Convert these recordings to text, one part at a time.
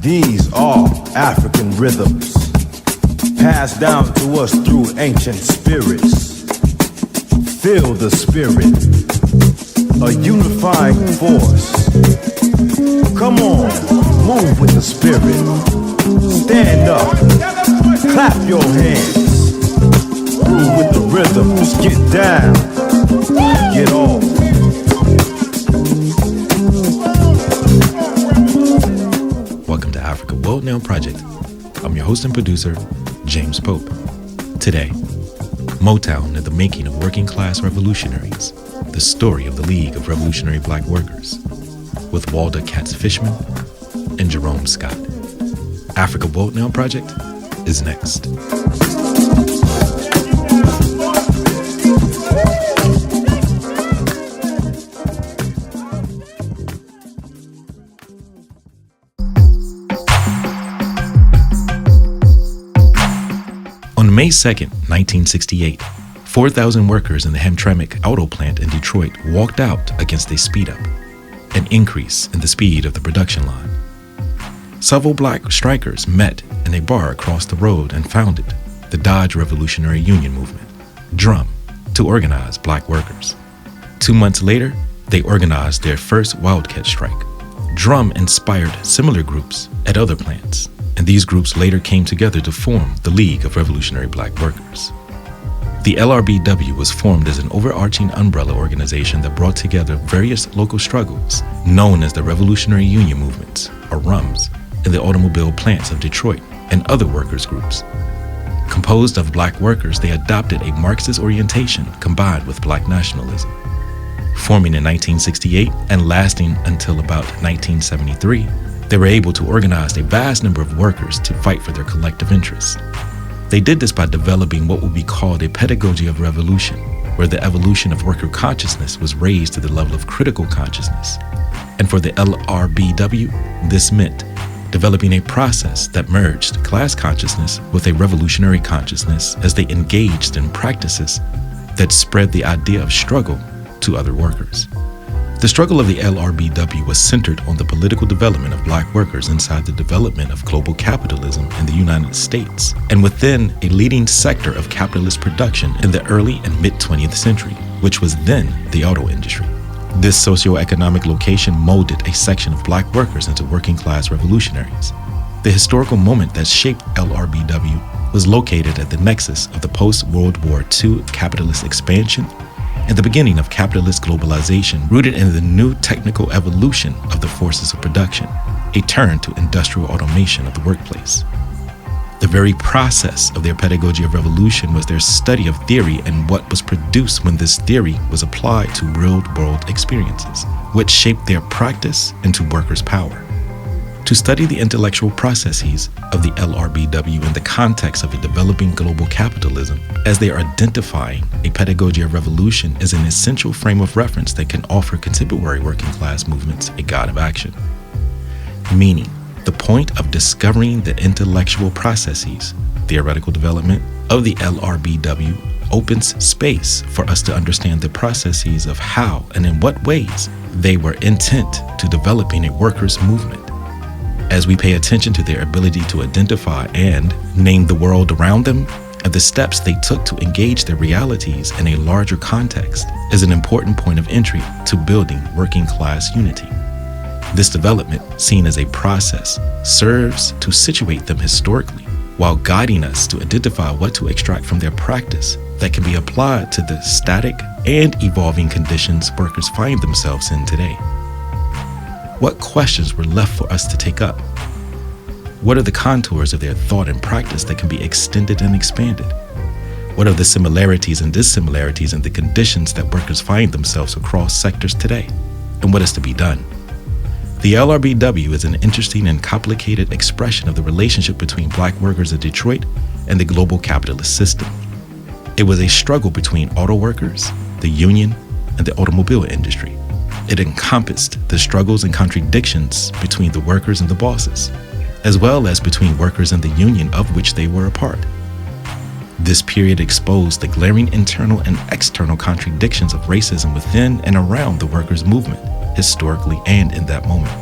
These are African rhythms, passed down to us through ancient spirits. Feel the spirit, a unifying force. Come on, move with the spirit. Stand up, clap your hands. Groove with the rhythms, get down, get off. Welcome to Africa World Now Project. I'm your host and producer, James Pope. Today, Motown and the making of working class revolutionaries, the story of the League of Revolutionary Black Workers, with Walda Katz-Fishman and Jerome Scott. Africa World Now Project is next. On May 2nd, 1968, 4,000 workers in the Hamtramck auto plant in Detroit walked out against a speed up, an increase in the speed of the production line. Several black strikers met in a bar across the road and founded the Dodge Revolutionary Union Movement, DRUM, to organize black workers. 2 months later, they organized their first wildcat strike. DRUM inspired similar groups at other plants, and these groups later came together to form the League of Revolutionary Black Workers. The LRBW was formed as an overarching umbrella organization that brought together various local struggles known as the Revolutionary Union Movements, or RUMs, in the automobile plants of Detroit and other workers' groups. Composed of black workers, they adopted a Marxist orientation combined with black nationalism. Forming in 1968 and lasting until about 1973, they were able to organize a vast number of workers to fight for their collective interests. They did this by developing what would be called a pedagogy of revolution, where the evolution of worker consciousness was raised to the level of critical consciousness. And for the LRBW, this meant developing a process that merged class consciousness with a revolutionary consciousness as they engaged in practices that spread the idea of struggle to other workers. The struggle of the LRBW was centered on the political development of black workers inside the development of global capitalism in the United States and within a leading sector of capitalist production in the early and mid-20th century, which was then the auto industry. This socio-economic location molded a section of black workers into working class revolutionaries. The historical moment that shaped LRBW was located at the nexus of the post-World War II capitalist expansion and the beginning of capitalist globalization, rooted in the new technical evolution of the forces of production, a turn to industrial automation of the workplace. The very process of their pedagogy of revolution was their study of theory and what was produced when this theory was applied to real-world experiences, which shaped their practice into workers' power. To study the intellectual processes of the LRBW in the context of a developing global capitalism, as they are identifying a pedagogy of revolution, is an essential frame of reference that can offer contemporary working class movements a guide of action. Meaning, the point of discovering the intellectual processes, theoretical development, of the LRBW opens space for us to understand the processes of how and in what ways they were intent to developing a workers' movement. As we pay attention to their ability to identify and name the world around them, and the steps they took to engage their realities in a larger context, is an important point of entry to building working class unity. This development, seen as a process, serves to situate them historically, while guiding us to identify what to extract from their practice that can be applied to the static and evolving conditions workers find themselves in today. What questions were left for us to take up? What are the contours of their thought and practice that can be extended and expanded? What are the similarities and dissimilarities in the conditions that workers find themselves across sectors today? And what is to be done? The LRBW is an interesting and complicated expression of the relationship between black workers in Detroit and the global capitalist system. It was a struggle between auto workers, the union, and the automobile industry. It encompassed the struggles and contradictions between the workers and the bosses, as well as between workers and the union of which they were a part. This period exposed the glaring internal and external contradictions of racism within and around the workers' movement, historically and in that moment.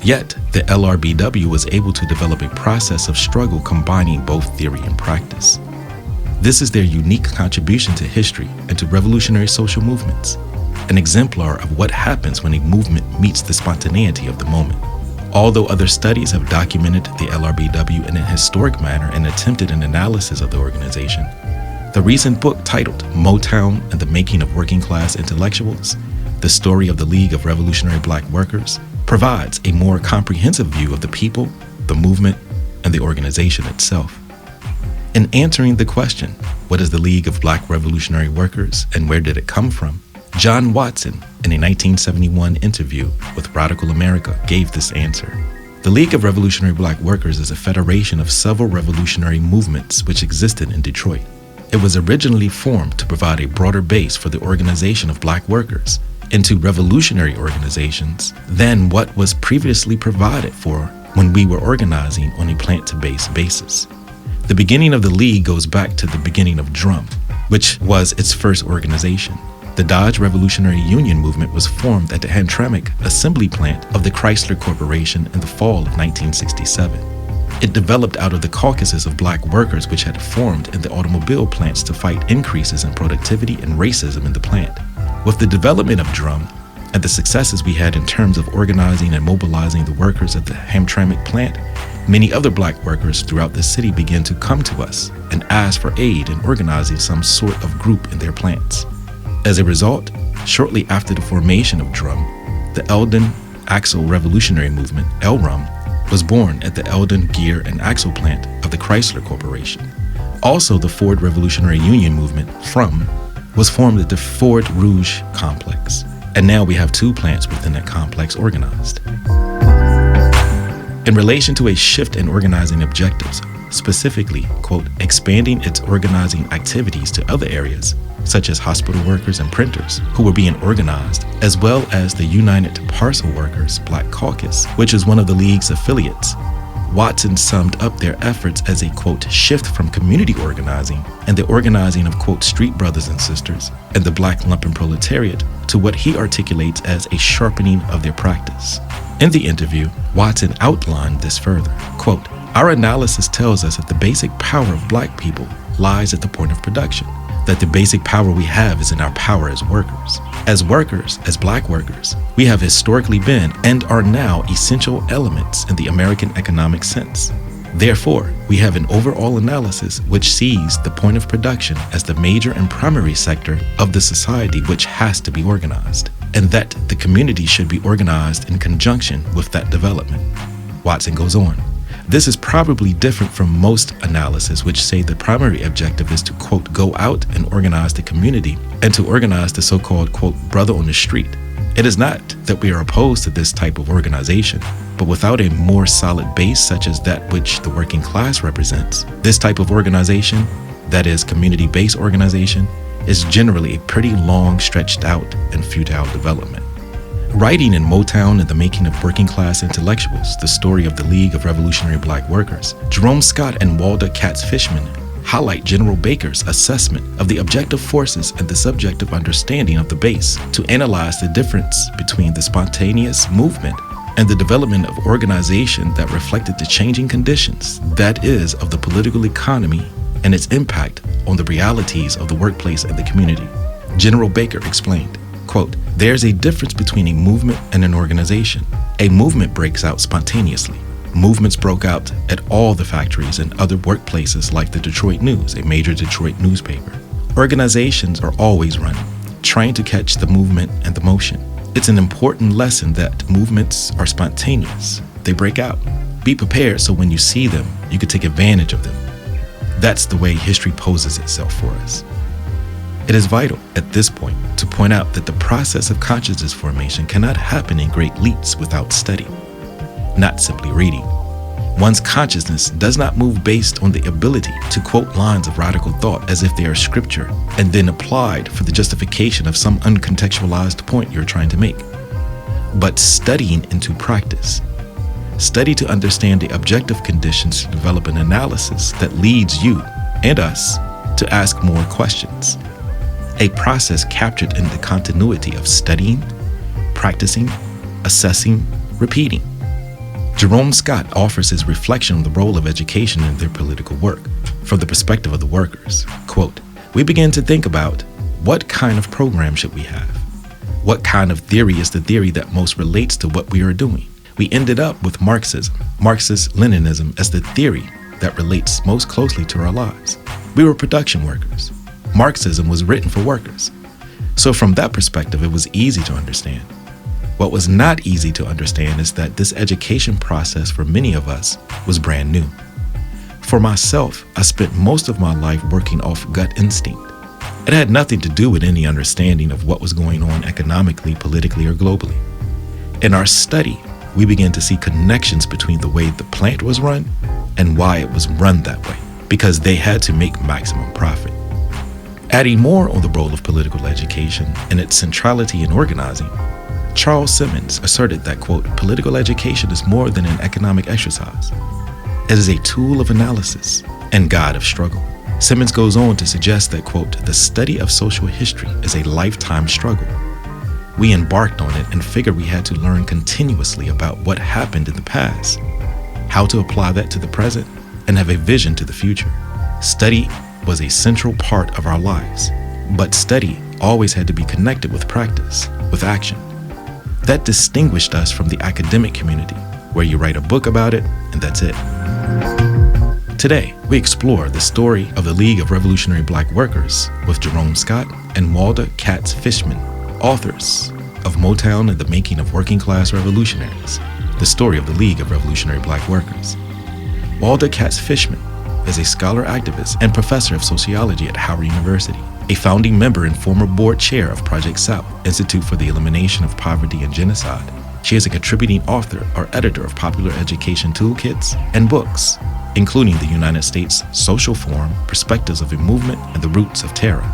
Yet, the LRBW was able to develop a process of struggle combining both theory and practice. This is their unique contribution to history and to revolutionary social movements, an exemplar of what happens when a movement meets the spontaneity of the moment. Although other studies have documented the LRBW in a historic manner and attempted an analysis of the organization, the recent book titled Motown and the Making of Working Class Intellectuals, The Story of the League of Revolutionary Black Workers, provides a more comprehensive view of the people, the movement, and the organization itself. In answering the question, what is the League of Black Revolutionary Workers and where did it come from? John Watson, in a 1971 interview with Radical America, gave this answer. The League of Revolutionary Black Workers is a federation of several revolutionary movements which existed in Detroit. It was originally formed to provide a broader base for the organization of black workers into revolutionary organizations than what was previously provided for when we were organizing on a plant-to-base basis. The beginning of the League goes back to the beginning of Drum, which was its first organization. The Dodge Revolutionary Union movement was formed at the Hamtramck assembly plant of the Chrysler Corporation in the fall of 1967. It developed out of the caucuses of black workers which had formed in the automobile plants to fight increases in productivity and racism in the plant. With the development of Drum and the successes we had in terms of organizing and mobilizing the workers at the Hamtramck plant, many other black workers throughout the city began to come to us and ask for aid in organizing some sort of group in their plants. As a result, shortly after the formation of Drum, the Eldon Axle Revolutionary Movement, LRUM, was born at the Eldon Gear and Axle plant of the Chrysler Corporation. Also, the Ford Revolutionary Union Movement, FRUM, was formed at the Ford Rouge complex, and now we have two plants within that complex organized. In relation to a shift in organizing objectives, specifically, quote, expanding its organizing activities to other areas, such as hospital workers and printers, who were being organized, as well as the United Parcel Workers Black Caucus, which is one of the League's affiliates. Watson summed up their efforts as a, quote, shift from community organizing and the organizing of, quote, street brothers and sisters and the black lumpen proletariat to what he articulates as a sharpening of their practice. In the interview, Watson outlined this further, quote, our analysis tells us that the basic power of black people lies at the point of production, that the basic power we have is in our power as workers. As workers, as black workers, we have historically been and are now essential elements in the American economic sense. Therefore, we have an overall analysis which sees the point of production as the major and primary sector of the society which has to be organized, and that the community should be organized in conjunction with that development. Watson goes on. This is probably different from most analyses which say the primary objective is to, quote, go out and organize the community and to organize the so-called, quote, brother on the street. It is not that we are opposed to this type of organization, but without a more solid base such as that which the working class represents, this type of organization, that is community-based organization, is generally a pretty long, stretched out, and futile development. Writing in Motown and the Making of Working Class Intellectuals, the story of the League of Revolutionary Black Workers, Jerome Scott and Walter Katz-Fishman highlight General Baker's assessment of the objective forces and the subjective understanding of the base to analyze the difference between the spontaneous movement and the development of organization that reflected the changing conditions, that is, of the political economy and its impact on the realities of the workplace and the community. General Baker explained, quote, there's a difference between a movement and an organization. A movement breaks out spontaneously. Movements broke out at all the factories and other workplaces like the Detroit News, a major Detroit newspaper. Organizations are always running, trying to catch the movement and the motion. It's an important lesson that movements are spontaneous. They break out. Be prepared so when you see them, you can take advantage of them. That's the way history poses itself for us. It is vital at this point to point out that the process of consciousness formation cannot happen in great leaps without study, not simply reading. One's consciousness does not move based on the ability to quote lines of radical thought as if they are scripture and then applied for the justification of some uncontextualized point you're trying to make, but studying into practice. Study to understand the objective conditions to develop an analysis that leads you and us to ask more questions. A process captured in the continuity of studying, practicing, assessing, repeating. Jerome Scott offers his reflection on the role of education in their political work from the perspective of the workers. Quote, "We began to think about what kind of program should we have? What kind of theory is the theory that most relates to what we are doing? We ended up with Marxism, Marxist-Leninism as the theory that relates most closely to our lives. We were production workers. Marxism was written for workers. So from that perspective, it was easy to understand. What was not easy to understand is that this education process for many of us was brand new. For myself, I spent most of my life working off gut instinct. It had nothing to do with any understanding of what was going on economically, politically, or globally. In our study, we began to see connections between the way the plant was run and why it was run that way, because they had to make maximum profit. Adding more on the role of political education and its centrality in organizing, Charles Simmons asserted that, quote, "Political education is more than an economic exercise. It is a tool of analysis and guide of struggle." Simmons goes on to suggest that, quote, "The study of social history is a lifetime struggle. We embarked on it and figured we had to learn continuously about what happened in the past, how to apply that to the present, and have a vision to the future. Study was a central part of our lives, but study always had to be connected with practice, with action. That distinguished us from the academic community, where you write a book about it and that's it." Today, we explore the story of the League of Revolutionary Black Workers with Jerome Scott and Walda Katz Fishman, authors of Motown and the Making of Working Class Revolutionaries, the story of the League of Revolutionary Black Workers. Walda Katz Fishman is a scholar activist and professor of sociology at Howard University, a founding member and former board chair of Project South, Institute for the Elimination of Poverty and Genocide. She is a contributing author or editor of popular education toolkits and books, including the United States Social Forum, Perspectives of a Movement, and the Roots of Terror.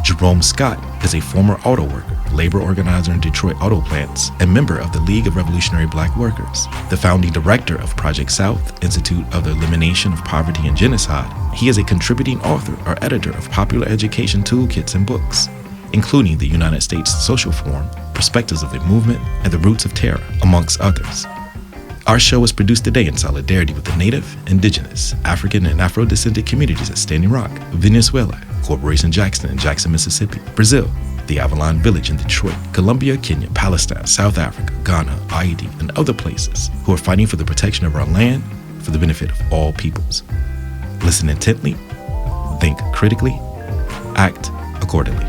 Jerome Scott is a former auto worker, labor organizer in Detroit auto plants, and member of the League of Revolutionary Black Workers, the founding director of Project South, Institute of the Elimination of Poverty and Genocide. He is a contributing author or editor of popular education toolkits and books, including the United States Social Forum, Perspectives of a Movement, and the Roots of Terror, amongst others. Our show is produced today in solidarity with the Native, Indigenous, African, and Afro-descended communities at Standing Rock, Venezuela, Corporation Jackson in Jackson, Mississippi, Brazil, the Avalon Village in Detroit, Colombia, Kenya, Palestine, South Africa, Ghana, Haiti, and other places who are fighting for the protection of our land for the benefit of all peoples. Listen intently, think critically, act accordingly.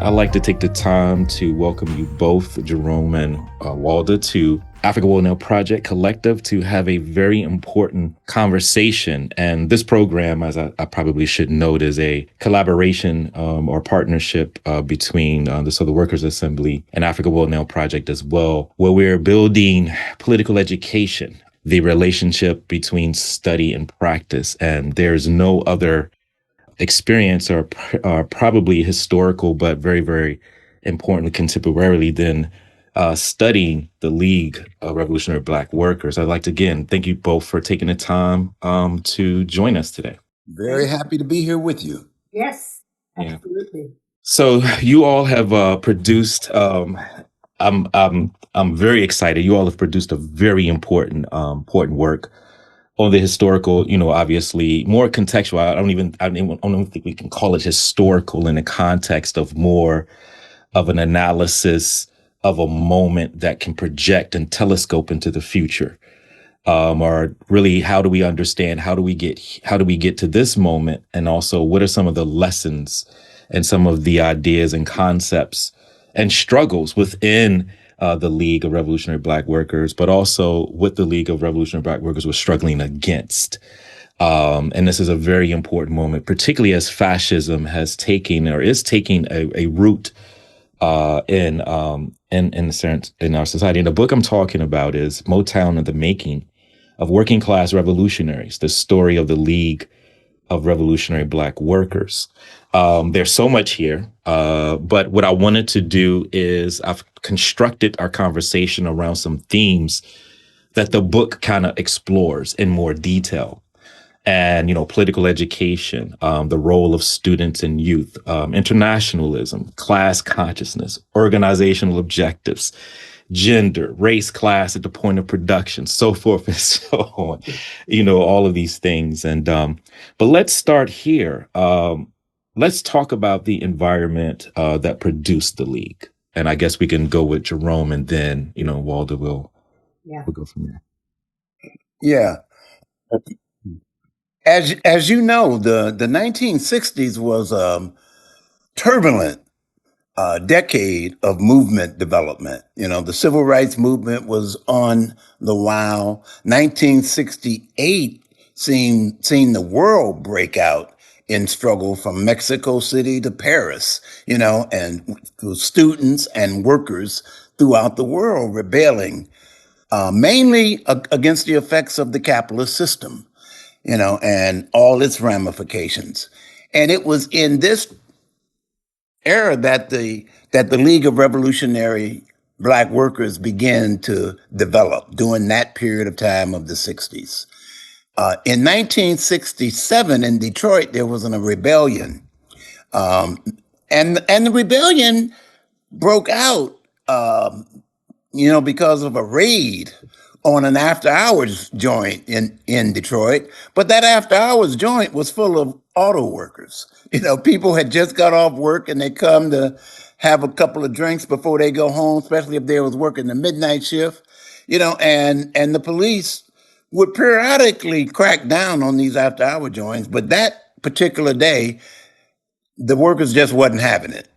I'd like to take the time to welcome you both, Jerome and Walda, to Africa Will Now Project Collective to have a very important conversation. And this program, as I probably should note, is a collaboration or partnership between the Southern Workers Assembly and Africa Will Now Project as well, where we're building political education, the relationship between study and practice. And there's no other experience or probably historical, but very, very importantly, contemporarily than studying the League of Revolutionary Black Workers. I'd like to, again, thank you both for taking the time to join us today. Very happy to be here with you. Yes, absolutely. Yeah. So you all have produced, I'm very excited. You all have produced a very important work on the historical, obviously more contextual. I don't even think we can call it historical in the context of more of an analysis of a moment that can project and telescope into the future. Or really, how do we understand, how do we get to this moment? And also, what are some of the lessons and some of the ideas and concepts and struggles within the League of Revolutionary Black Workers, but also what the League of Revolutionary Black Workers was struggling against. And this is a very important moment, particularly as fascism has taken or is taking a root in our society. And the book I'm talking about is Motown and the Making of Working Class Revolutionaries, the story of the League of Revolutionary Black Workers. There's so much here, but what I wanted to do is I've constructed our conversation around some themes that the book kind of explores in more detail. and political education, the role of students and youth, internationalism, class consciousness, organizational objectives, gender, race, class at the point of production, so forth and so on. All of these things. And but let's start here. Let's talk about the environment that produced the League. And I guess we can go with Jerome, and then Walter will we'll go from there. Yeah. As you know, the 1960s was turbulent decade of movement development. The civil rights movement was on the wow. 1968 seen the world break out in struggle from Mexico City to Paris, and students and workers throughout the world rebelling, mainly against the effects of the capitalist system, and all its ramifications. And it was in this era that the League of Revolutionary Black Workers began to develop during that period of time of the 60s. In 1967 in Detroit, there was a rebellion. And the rebellion broke out, because of a raid on an after hours joint in Detroit. But that after hours joint was full of auto workers. People had just got off work and they come to have a couple of drinks before they go home, especially if they was working the midnight shift, and the police would periodically crack down on these after hour joints. But that particular day, the workers just wasn't having it,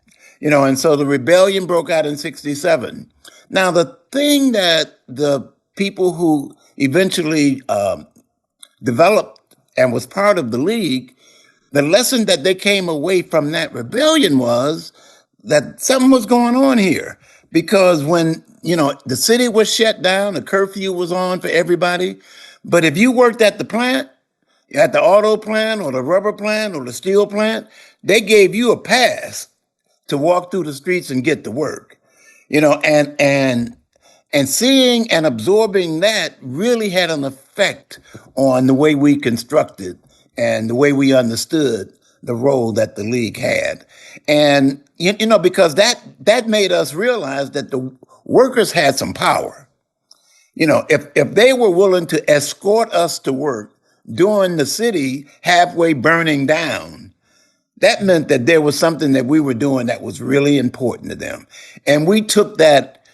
and so the rebellion broke out in 67. Now, the thing that the people who eventually developed and was part of the League, the lesson that they came away from that rebellion was that something was going on here. Because when, the city was shut down, a curfew was on for everybody. But if you worked at the plant, at the auto plant or the rubber plant or the steel plant, they gave you a pass to walk through the streets and get to work. And seeing and absorbing that really had an effect on the way we constructed and the way we understood the role that the League had. And, because that made us realize that the workers had some power. If they were willing to escort us to work during the city halfway burning down, that meant that there was something that we were doing that was really important to them. And we took that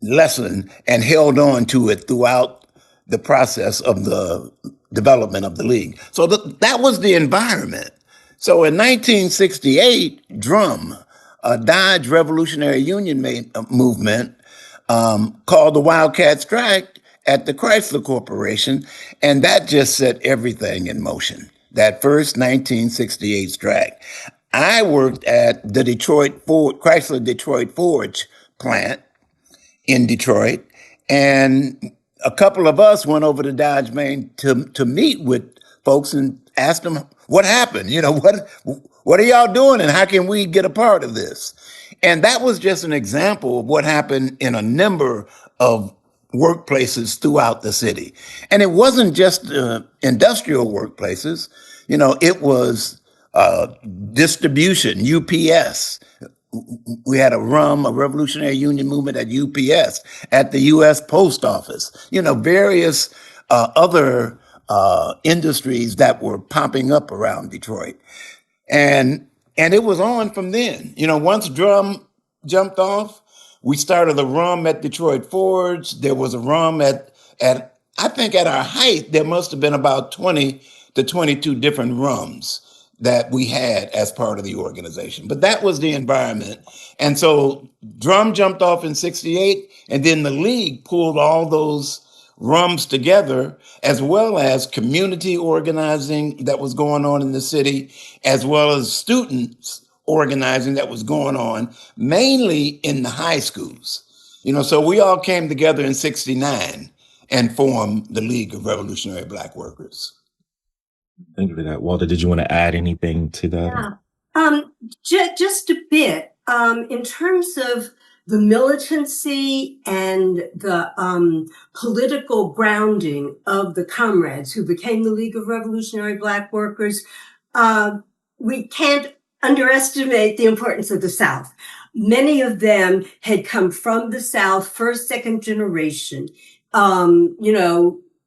lesson and held on to it throughout the process of the development of the League. So that was the environment. So in 1968, DRUM, a Dodge Revolutionary Union movement, called the Wildcat Strike at the Chrysler Corporation, and that just set everything in motion. That first 1968 strike. I worked at the Chrysler Detroit Forge plant in Detroit, and a couple of us went over to Dodge Main to meet with folks and asked them what happened. What are y'all doing, and how can we get a part of this? And that was just an example of what happened in a number of workplaces throughout the city. And it wasn't just industrial workplaces. It was distribution, UPS. We had a Revolutionary Union movement at UPS, at the U.S. Post Office, various other industries that were popping up around Detroit. And it was on from then. Once DRUM jumped off, we started a RUM at Detroit Forge. There was a RUM at I think at our height, there must have been about 20 to 22 different RUMs that we had as part of the organization. But that was the environment. And so DRUM jumped off in 68, and then the League pulled all those RUMs together, as well as community organizing that was going on in the city, as well as students organizing that was going on, mainly in the high schools. So we all came together in 69 and formed the League of Revolutionary Black Workers. Thank you for that. Walter, did you want to add anything to that? Yeah. Just a bit. In terms of the militancy and the political grounding of the comrades who became the League of Revolutionary Black Workers, we can't underestimate the importance of the South. Many of them had come from the South, first, second generation.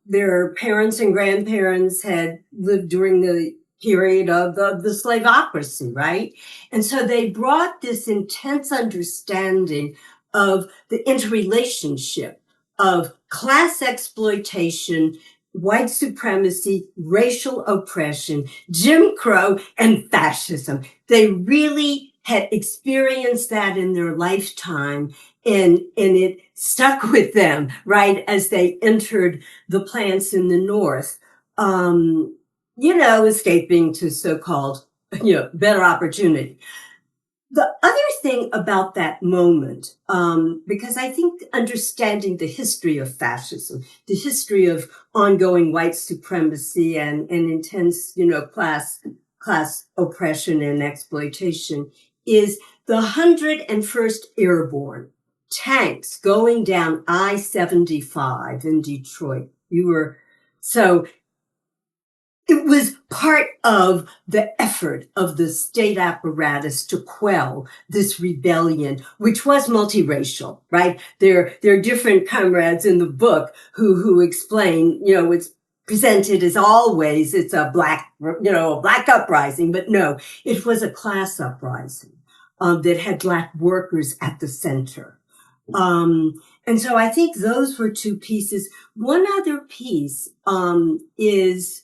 Their parents and grandparents had lived during the period of the slaveocracy, right? And so they brought this intense understanding of the interrelationship of class exploitation, white supremacy, racial oppression, Jim Crow, and fascism. They really had experienced that in their lifetime, and it stuck with them, right, as they entered the plants in the North, escaping to so-called, better opportunity. The other thing about that moment, because I think understanding the history of fascism, the history of ongoing white supremacy and intense, class oppression and exploitation, is the 101st Airborne tanks going down I-75 in Detroit. So it was part of the effort of the state apparatus to quell this rebellion, which was multiracial, right? There are different comrades in the book who explain, it's presented as always it's a black uprising, but no, it was a class uprising that had Black workers at the center. And so I think those were two pieces. One other piece is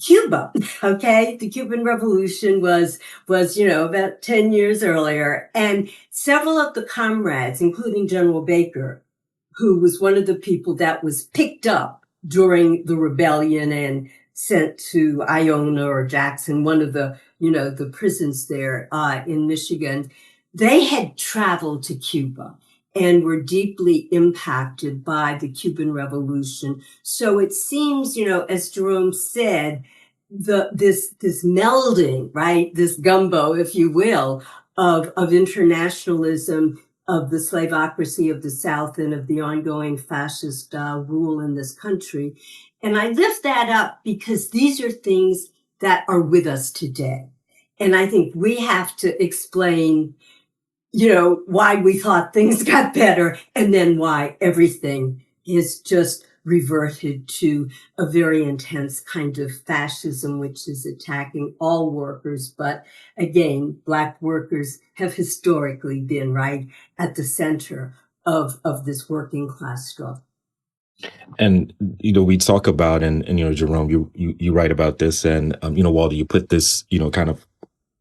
Cuba. Okay. The Cuban Revolution was, about 10 years earlier. And several of the comrades, including General Baker, who was one of the people that was picked up during the rebellion and sent to Iona or Jackson, one of the, the prisons there, in Michigan, they had traveled to Cuba and were deeply impacted by the Cuban Revolution. So it seems, as Jerome said, this melding, right, this gumbo, if you will, of internationalism, of the slaveocracy of the South, and of the ongoing fascist rule in this country. And I lift that up because these are things that are with us today. And I think we have to explain, why we thought things got better, and then why everything is just reverted to a very intense kind of fascism, which is attacking all workers. But again, Black workers have historically been right at the center of this working class struggle. And we talk about, and Jerome, you write about this, and Walter, you put this, kind of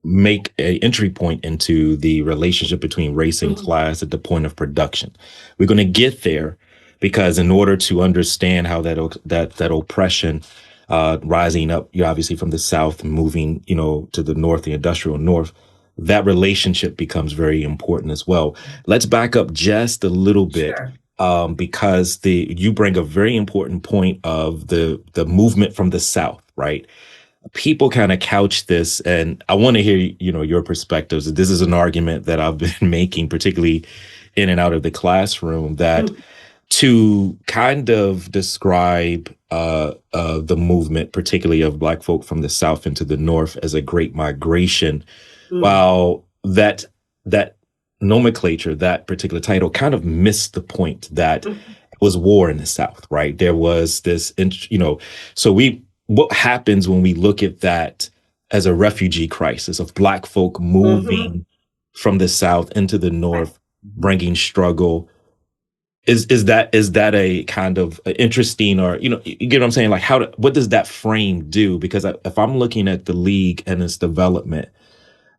make a entry point into the relationship between race and class at the point of production. We're going to get there because in order to understand how that oppression rising up, obviously from the South, moving, to the North, the industrial North, that relationship becomes very important as well. Let's back up just a little bit. Sure. Because you bring a very important point of the movement from the South, right? People kind of couch this, and I want to hear, your perspectives. This is an argument that I've been making, particularly in and out of the classroom, that to kind of describe the movement, particularly of Black folk from the South into the North, as a great migration, while that nomenclature, that particular title, kind of missed the point that it was war in the South, right? There was this, so what happens when we look at that as a refugee crisis of Black folk moving from the South into the North, bringing struggle? Is that a kind of interesting, or you get what I'm saying? Like, what does that frame do? Because if I'm looking at the League and its development,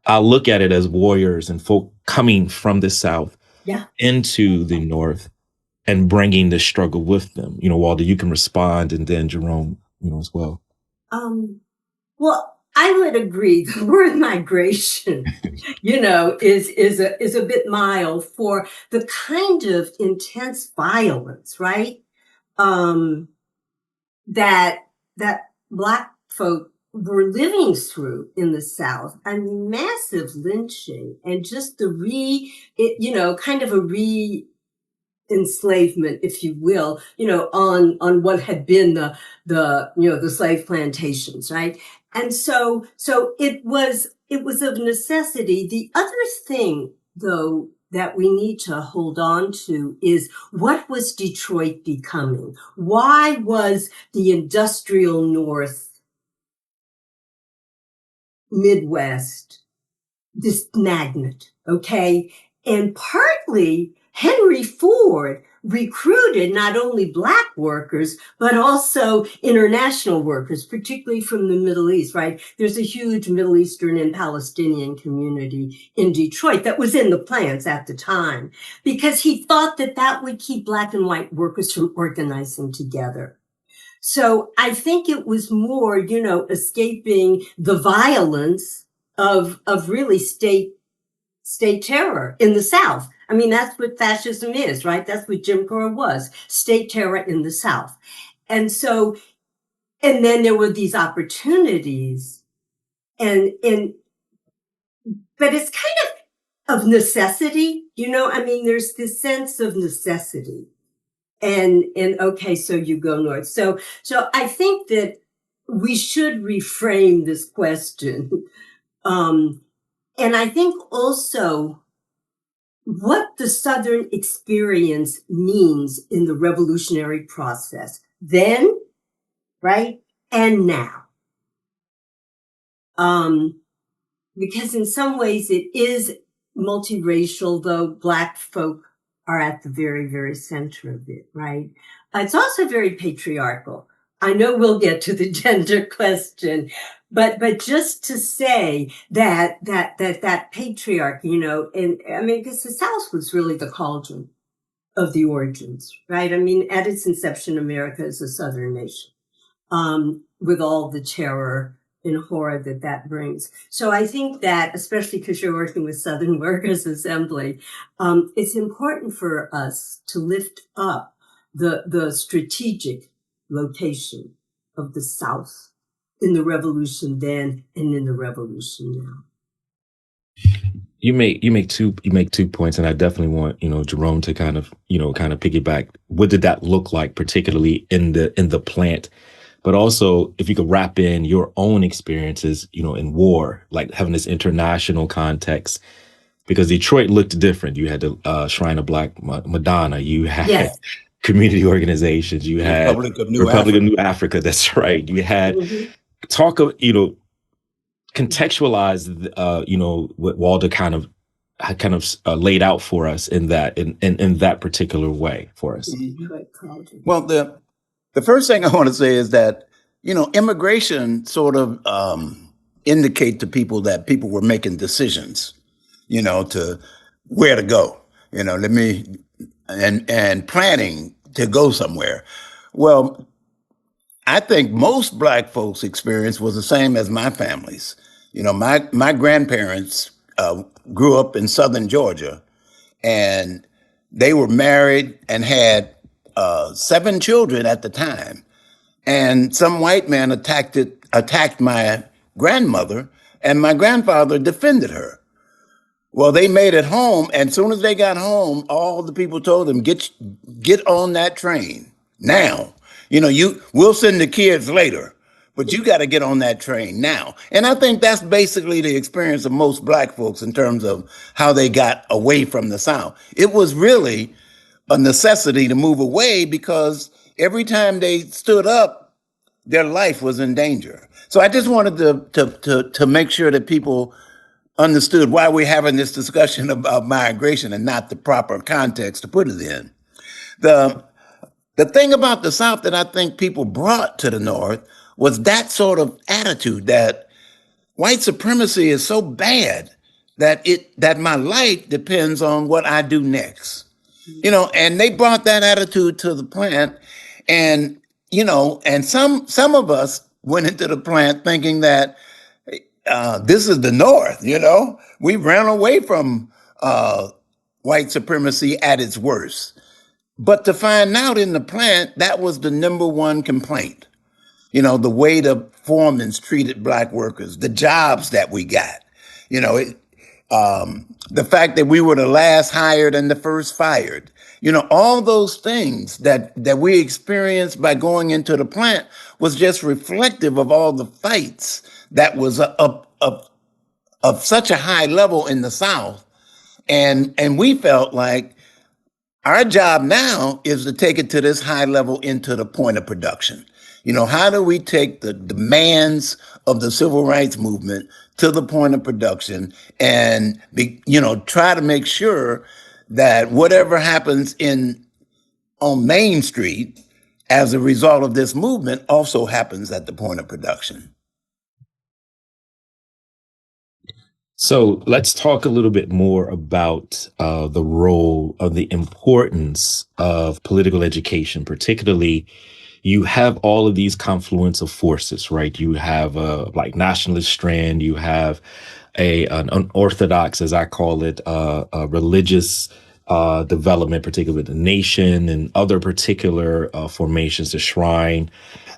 I look at it as warriors and folk coming from the South into the North and bringing the struggle with them. Walter, you can respond, and then Jerome, as well. Well, I would agree. The word migration, is a bit mild for the kind of intense violence, right? That Black folk were living through in the South. I mean, massive lynching and just kind of a enslavement, if you will, on what had been the slave plantations, right? And so it was of necessity. The other thing, though, that we need to hold on to is what was Detroit becoming? Why was the industrial North, Midwest, this magnet, okay? And partly Henry Ford recruited not only Black workers, but also international workers, particularly from the Middle East, right? There's a huge Middle Eastern and Palestinian community in Detroit that was in the plans at the time, because he thought that that would keep Black and white workers from organizing together. So I think it was more, escaping the violence of really state terror in the South. I mean, that's what fascism is, right? That's what Jim Crow was, state terror in the South. And so, and then there were these opportunities but it's kind of necessity, I mean, there's this sense of necessity. And okay, so you go north. So I think that we should reframe this question. And I think also what the Southern experience means in the revolutionary process then, right? And now. Because in some ways it is multiracial, though Black folk are at the very, very center of it, right? It's also very patriarchal. I know we'll get to the gender question, but just to say that patriarchy, and I mean, because the South was really the cauldron of the origins, right? I mean, at its inception, America is a Southern nation, with all the terror and horror that brings. So I think that, especially because you're working with Southern Workers Assembly, it's important for us to lift up the strategic location of the South in the revolution then and in the revolution now. You make two points, and I definitely want Jerome to kind of piggyback. What did that look like, particularly in the plant? But also, if you could wrap in your own experiences, in war, like having this international context, because Detroit looked different. You had the Shrine of Black Madonna. You had community organizations. You had Republic of New Africa. That's right. You had talk of contextualize what Walder kind of laid out for us in that particular way for us. Well, the first thing I want to say is that, immigration sort of indicate to people that people were making decisions, to where to go, and planning to go somewhere. Well, I think most Black folks' experience was the same as my family's. My grandparents grew up in southern Georgia, and they were married and had 7 children at the time. And some white man attacked my grandmother, and my grandfather defended her. Well, they made it home, and as soon as they got home, all the people told them, get on that train now. We'll send the kids later, but you got to get on that train now. And I think that's basically the experience of most Black folks in terms of how they got away from the South. It was really a necessity to move away because every time they stood up, their life was in danger. So I just wanted to make sure that people understood why we're having this discussion about migration and not the proper context to put it in. The thing about the South that I think people brought to the North was that sort of attitude that white supremacy is so bad that my life depends on what I do next. And they brought that attitude to the plant, and some of us went into the plant thinking that this is the North. We ran away from white supremacy at its worst. But to find out in the plant, that was the number one complaint. the way the foremans treated black workers, the jobs that we got, you know, it, the fact that we were the last hired and the first fired, all those things that we experienced by going into the plant was just reflective of all the fights that was of such a high level in the South. And we felt like our job now is to take it to this high level into the point of production. How do we take the demands of the civil rights movement to the point of production and try to make sure that whatever happens on Main Street as a result of this movement also happens at the point of production. So let's talk a little bit more about the role of the importance of political education. Particularly, you have all of these confluence of forces, right? You have a nationalist strand, you have an unorthodox, as I call it, a religious development, particularly the nation and other particular formations, the shrine.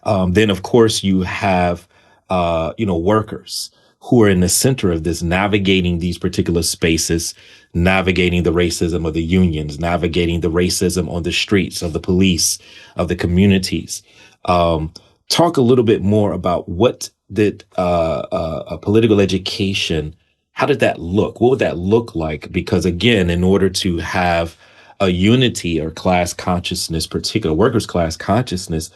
Then, of course, you have workers who are in the center of this, navigating these particular spaces, navigating the racism of the unions, navigating the racism on the streets, of the police, of the communities. Talk a little bit more about what did a political education, how did that look? What would that look like? Because again, in order to have a unity or class consciousness, particular workers' class consciousness,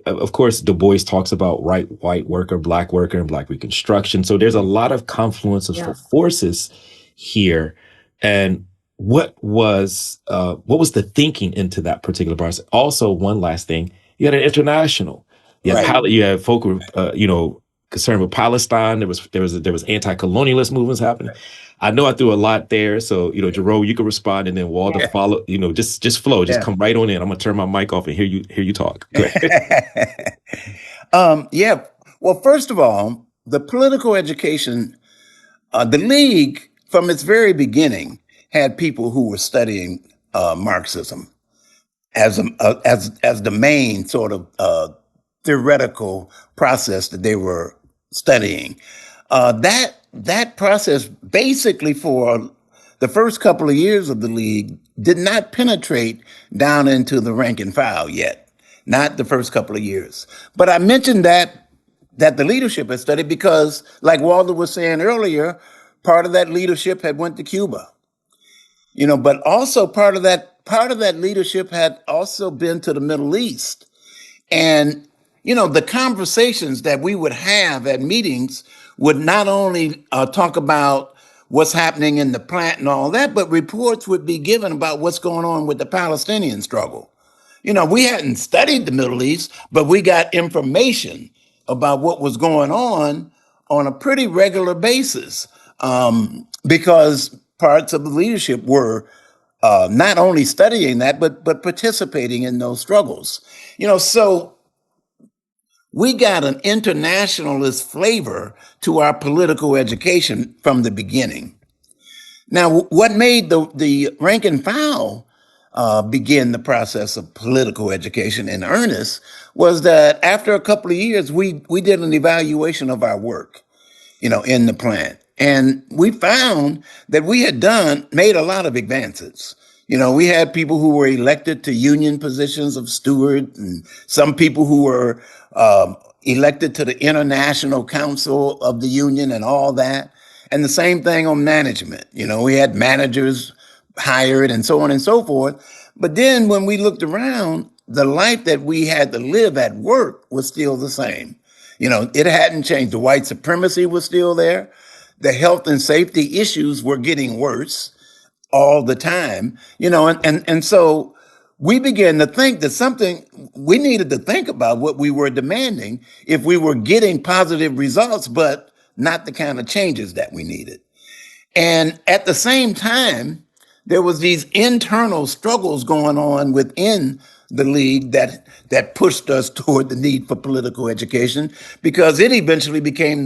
of course, Du Bois talks about white worker, black worker, and black reconstruction. So there's a lot of confluence of forces here. And what was the thinking into that particular process? Also, one last thing, you had an international. You had folk concerned with Palestine. There was anti-colonialist movements happening. I know I threw a lot there, so Jerome, you can respond, and then Walter follow. Just flow, just come right on in. I'm gonna turn my mic off and hear you talk. Well, first of all, the political education, the League from its very beginning had people who were studying Marxism as the main sort of theoretical process that they were studying. That process basically for the first couple of years of the League did not penetrate down into the rank and file yet, not the first couple of years. But I mentioned that the leadership had studied because, like Walter was saying earlier, part of that leadership had went to Cuba. But also part of that leadership had also been to the Middle East. And the conversations that we would have at meetings would not only talk about what's happening in the plant and all that, but reports would be given about what's going on with the Palestinian struggle. We hadn't studied the Middle East, but we got information about what was going on a pretty regular basis because parts of the leadership were not only studying that, but participating in those struggles. So we got an internationalist flavor to our political education from the beginning. Now, what made the rank and file begin the process of political education in earnest was that after a couple of years, we did an evaluation of our work, in the plant. And we found that we had made a lot of advances. We had people who were elected to union positions of steward, and some people who were elected to the International Council of the Union and all that. And the same thing on management. We had managers hired and so on and so forth. But then when we looked around, the life that we had to live at work was still the same. It hadn't changed. The white supremacy was still there. The health and safety issues were getting worse all the time, and so we began to think that we needed to think about what we were demanding if we were getting positive results, but not the kind of changes that we needed. And at the same time, there was these internal struggles going on within the League that pushed us toward the need for political education, because it eventually became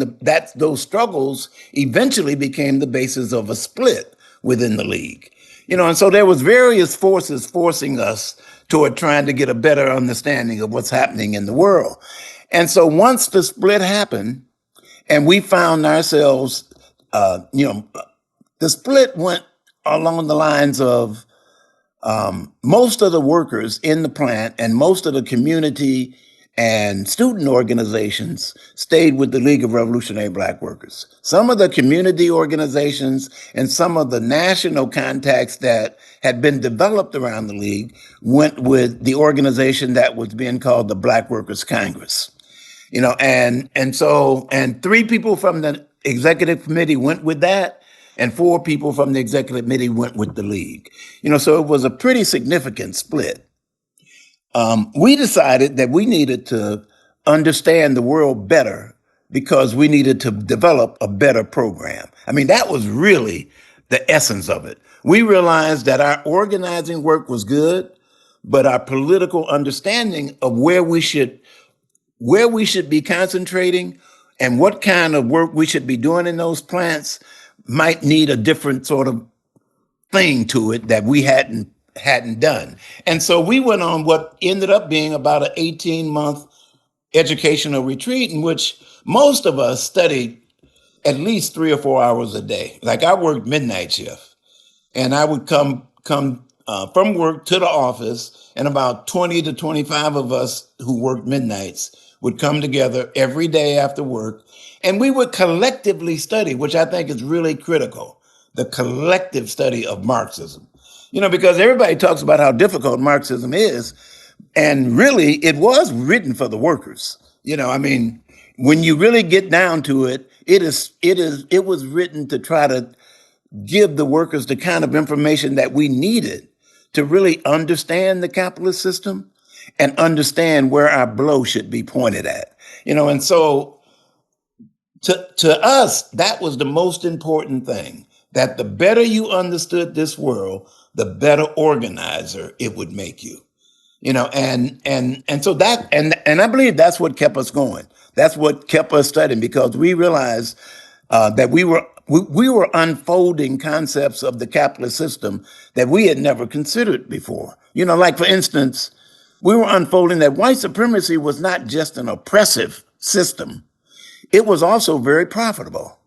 those struggles eventually became the basis of a split within the League. And so there was various forces forcing us toward trying to get a better understanding of what's happening in the world. And so once the split happened, and we found ourselves, the split went along the lines of most of the workers in the plant and most of the community and student organizations stayed with the League of Revolutionary Black Workers. Some of the community organizations and some of the national contacts that had been developed around the League went with the organization that was being called the Black Workers Congress. And three people from the executive committee went with that, and four people from the executive committee went with the League. So it was a pretty significant split. We decided that we needed to understand the world better because we needed to develop a better program. I mean, that was really the essence of it. We realized that our organizing work was good, but our political understanding of where we should be concentrating and what kind of work we should be doing in those plants might need a different sort of thing to it that we hadn't done. And so we went on what ended up being about an 18-month educational retreat in which most of us studied at least 3 or 4 hours a day. Like I worked midnight shift, and I would come from work to the office, and about 20 to 25 of us who worked midnights would come together every day after work, and we would collectively study, which I think is really critical, the collective study of Marxism. Because everybody talks about how difficult Marxism is, and really it was written for the workers. I mean, when you really get down to it, it was written to try to give the workers the kind of information that we needed to really understand the capitalist system and understand where our blow should be pointed at. And so to us, that was the most important thing, that the better you understood this world, the better organizer it would make you. And so that, and I believe that's what kept us going. That's what kept us studying, because we realized that we were unfolding concepts of the capitalist system that we had never considered before. Like for instance, we were unfolding that white supremacy was not just an oppressive system. It was also very profitable.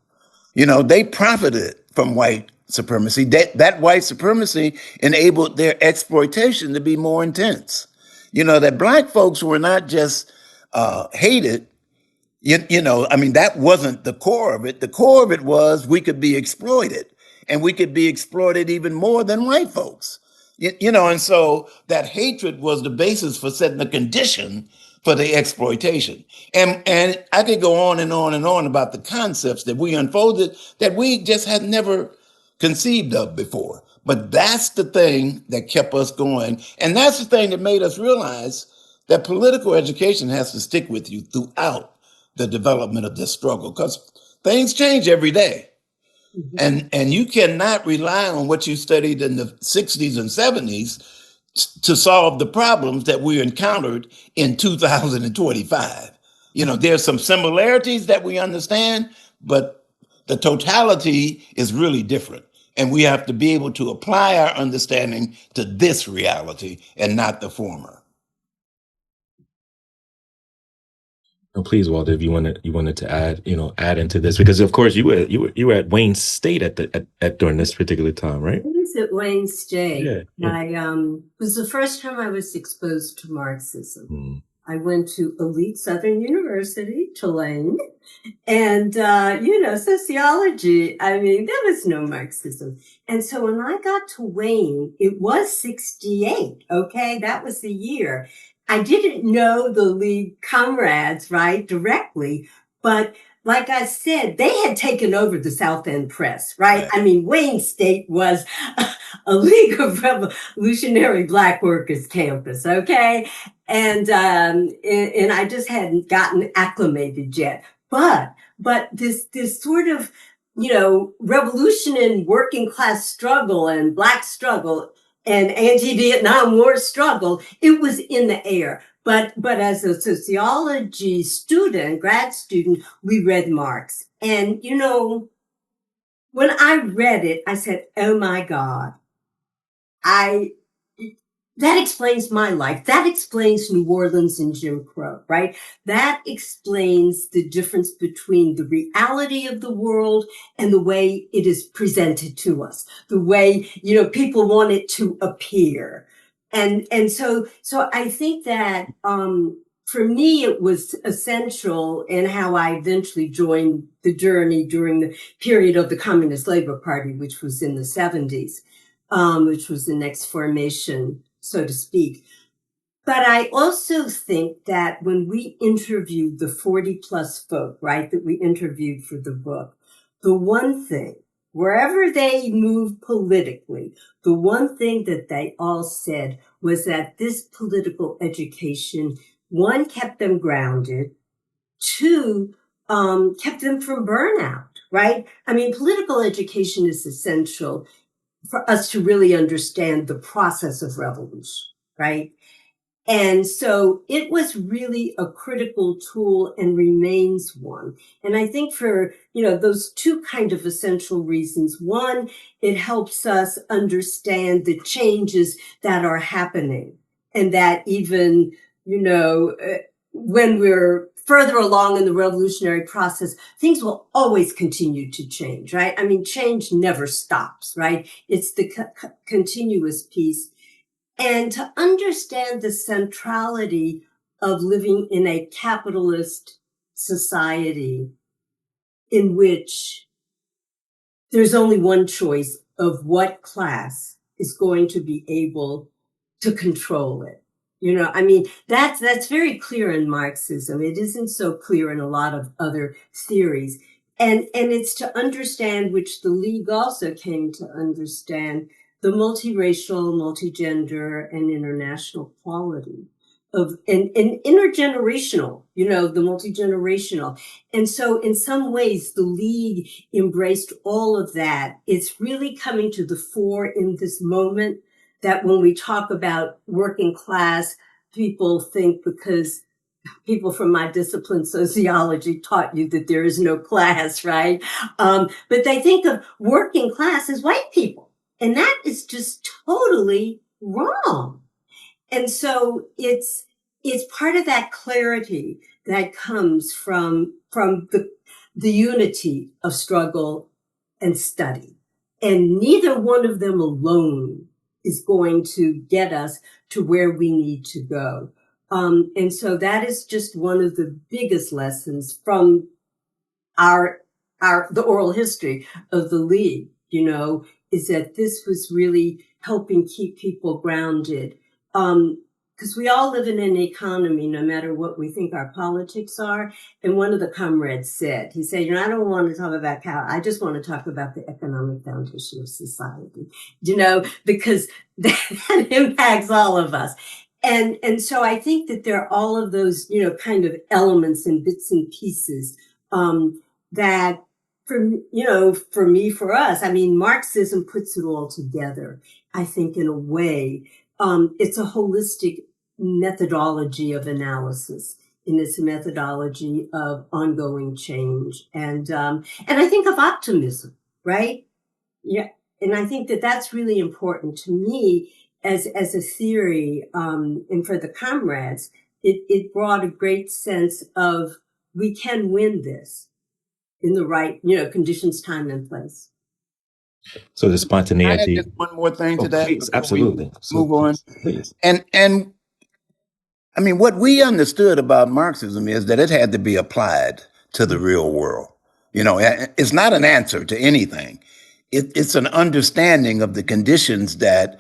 They profited from white supremacy. That white supremacy enabled their exploitation to be more intense. That black folks were not just hated. I mean, that wasn't the core of it. The core of it was we could be exploited, and we could be exploited even more than white folks. And so that hatred was the basis for setting the condition for the exploitation. And I could go on and on and on about the concepts that we unfolded that we just had never conceived of before. But that's the thing that kept us going. And that's the thing that made us realize that political education has to stick with you throughout the development of this struggle, because things change every day. And you cannot rely on what you studied in the 60s and 70s to solve the problems that we encountered in 2025. There's some similarities that we understand, but the totality is really different. And we have to be able to apply our understanding to this reality and not the former. No, please, Walter, if you wanted to add into this, because of course you were at Wayne State at during this particular time, right? I was at Wayne State. Yeah. It was the first time I was exposed to Marxism. I went to elite Southern University, Tulane, and, sociology. I mean, there was no Marxism. And so when I got to Wayne, it was 68. Okay. That was the year. I didn't know the League comrades, right, directly, but like I said, they had taken over the South End Press, right? I mean, Wayne State was a League of Revolutionary Black Workers campus, okay? And I just hadn't gotten acclimated yet. But this sort of, revolution in working class struggle and Black struggle and anti-Vietnam War struggle, it was in the air. But as a sociology student, grad student, we read Marx. And, when I read it, I said, oh my God, that explains my life. That explains New Orleans and Jim Crow, right? That explains the difference between the reality of the world and the way it is presented to us, the way, people want it to appear. And so I think that, for me, it was essential in how I eventually joined the journey during the period of the Communist Labor Party, which was in the 70s, which was the next formation, so to speak. But I also think that when we interviewed the 40 plus folk, right, that we interviewed for the book, the one thing, wherever they moved politically, the one thing that they all said was that this political education, one, kept them grounded, two, kept them from burnout, right? I mean, political education is essential for us to really understand the process of revolution, right? And so it was really a critical tool and remains one. And I think for, those two kind of essential reasons. One, it helps us understand the changes that are happening, and that even, when we're further along in the revolutionary process, things will always continue to change, right? I mean, change never stops, right? It's the continuous piece. And to understand the centrality of living in a capitalist society in which there's only one choice of what class is going to be able to control it. I mean, that's very clear in Marxism. It isn't so clear in a lot of other theories. And it's to understand, which the League also came to understand, the multiracial, multigender, and international quality of, and intergenerational, the multigenerational. And so in some ways, the League embraced all of that. It's really coming to the fore in this moment that when we talk about working class, people think, because people from my discipline, sociology, taught you that there is no class, right? But they think of working class as white people. And that is just totally wrong. And so it's part of that clarity that comes from the unity of struggle and study. And neither one of them alone is going to get us to where we need to go. And so that is just one of the biggest lessons from the oral history of the League, is that this was really helping keep people grounded. Because we all live in an economy, no matter what we think our politics are. And one of the comrades said, I don't want to talk about I just want to talk about the economic foundation of society, because that impacts all of us. And so I think that there are all of those, kind of elements and bits and pieces, that for us, I mean, Marxism puts it all together, I think, in a way. It's a holistic methodology of analysis, and it's a methodology of ongoing change. And I think of optimism, right? Yeah. And I think that that's really important to me as a theory. And for the comrades, it brought a great sense of, we can win this in the right, conditions, time, and place. So the I add spontaneity. just one more thing to Oh, that please, before absolutely. we move on. Please. And I mean, what we understood about Marxism is that it had to be applied to the real world. It's not an answer to anything. It's an understanding of the conditions that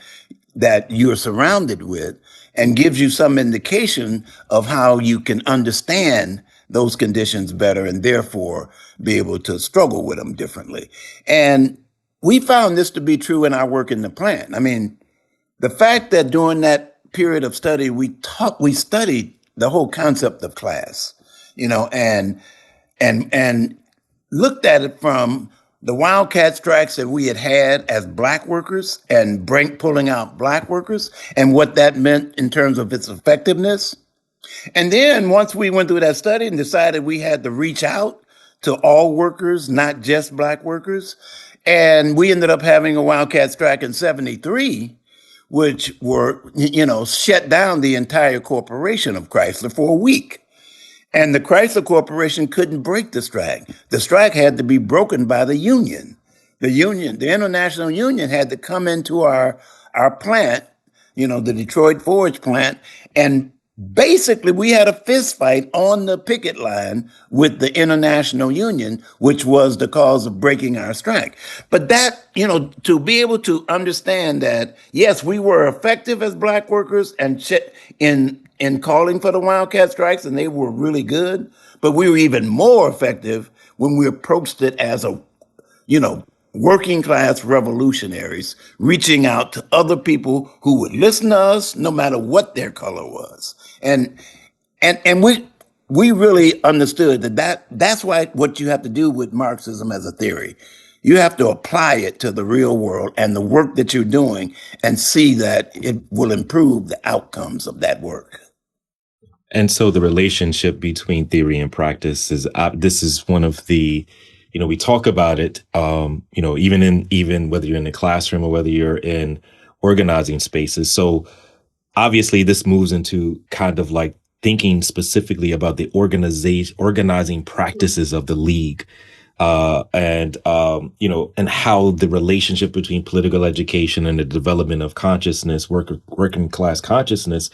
you're surrounded with, and gives you some indication of how you can understand those conditions better, and therefore be able to struggle with them differently. And we found this to be true in our work in the plant. I mean, the fact that during that period of study, we studied the whole concept of class, and looked at it from the wildcat strikes that we had as black workers, and pulling out black workers, and what that meant in terms of its effectiveness. And then once we went through that study and decided we had to reach out to all workers, not just black workers, and we ended up having a wildcat strike in '73, which were, shut down the entire corporation of Chrysler for a week. And the Chrysler Corporation couldn't break the strike. The strike had to be broken by the union. The International Union had to come into our plant, the Detroit Forge plant, and basically we had a fist fight on the picket line with the International Union, which was the cause of breaking our strike. But that, to be able to understand that, yes, we were effective as black workers and in calling for the wildcat strikes, and they were really good, but we were even more effective when we approached it as a, working class revolutionaries reaching out to other people who would listen to us no matter what their color was. And we really understood that's why what you have to do with Marxism as a theory. You have to apply it to the real world and the work that you're doing and see that it will improve the outcomes of that work. And so the relationship between theory and practice is this is one of the, we talk about it, even whether you're in the classroom or whether you're in organizing spaces. So obviously this moves into kind of like thinking specifically about the organizing practices of the league. And how the relationship between political education and the development of consciousness, working class consciousness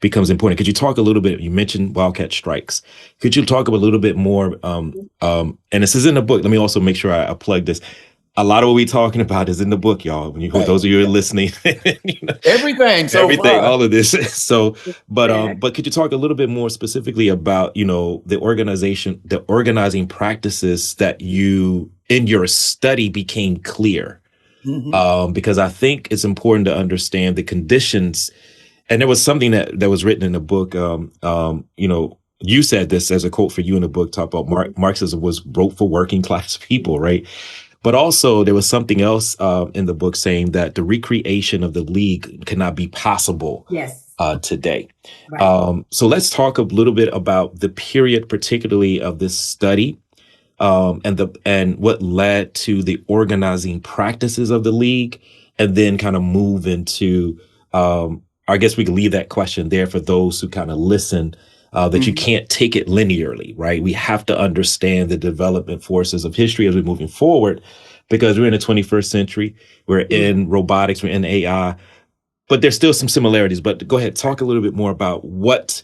becomes important. Could you talk a little bit, you mentioned wildcat strikes. Could you talk a little bit more, and this is in the book. Let me also make sure I plug this. A lot of what we're talking about is in the book, y'all. Right. Those of you who are listening, everything, far. All of this. So, but could you talk a little bit more specifically about, the organizing practices that you in your study became clear? Mm-hmm. Because I think it's important to understand the conditions. And there was something that was written in the book. You said this as a quote for you in the book, talk about Marxism was wrote for working class people, right? But also there was something else in the book saying that the recreation of the league cannot be possible today. Right. So let's talk a little bit about the period, particularly of this study, and what led to the organizing practices of the league, and then kind of move into. I guess we can leave that question there for those who kind of listen. That you can't take it linearly, right? We have to understand the development forces of history as we're moving forward, because we're in the 21st century, we're in robotics, we're in AI, but there's still some similarities. But go ahead, talk a little bit more about what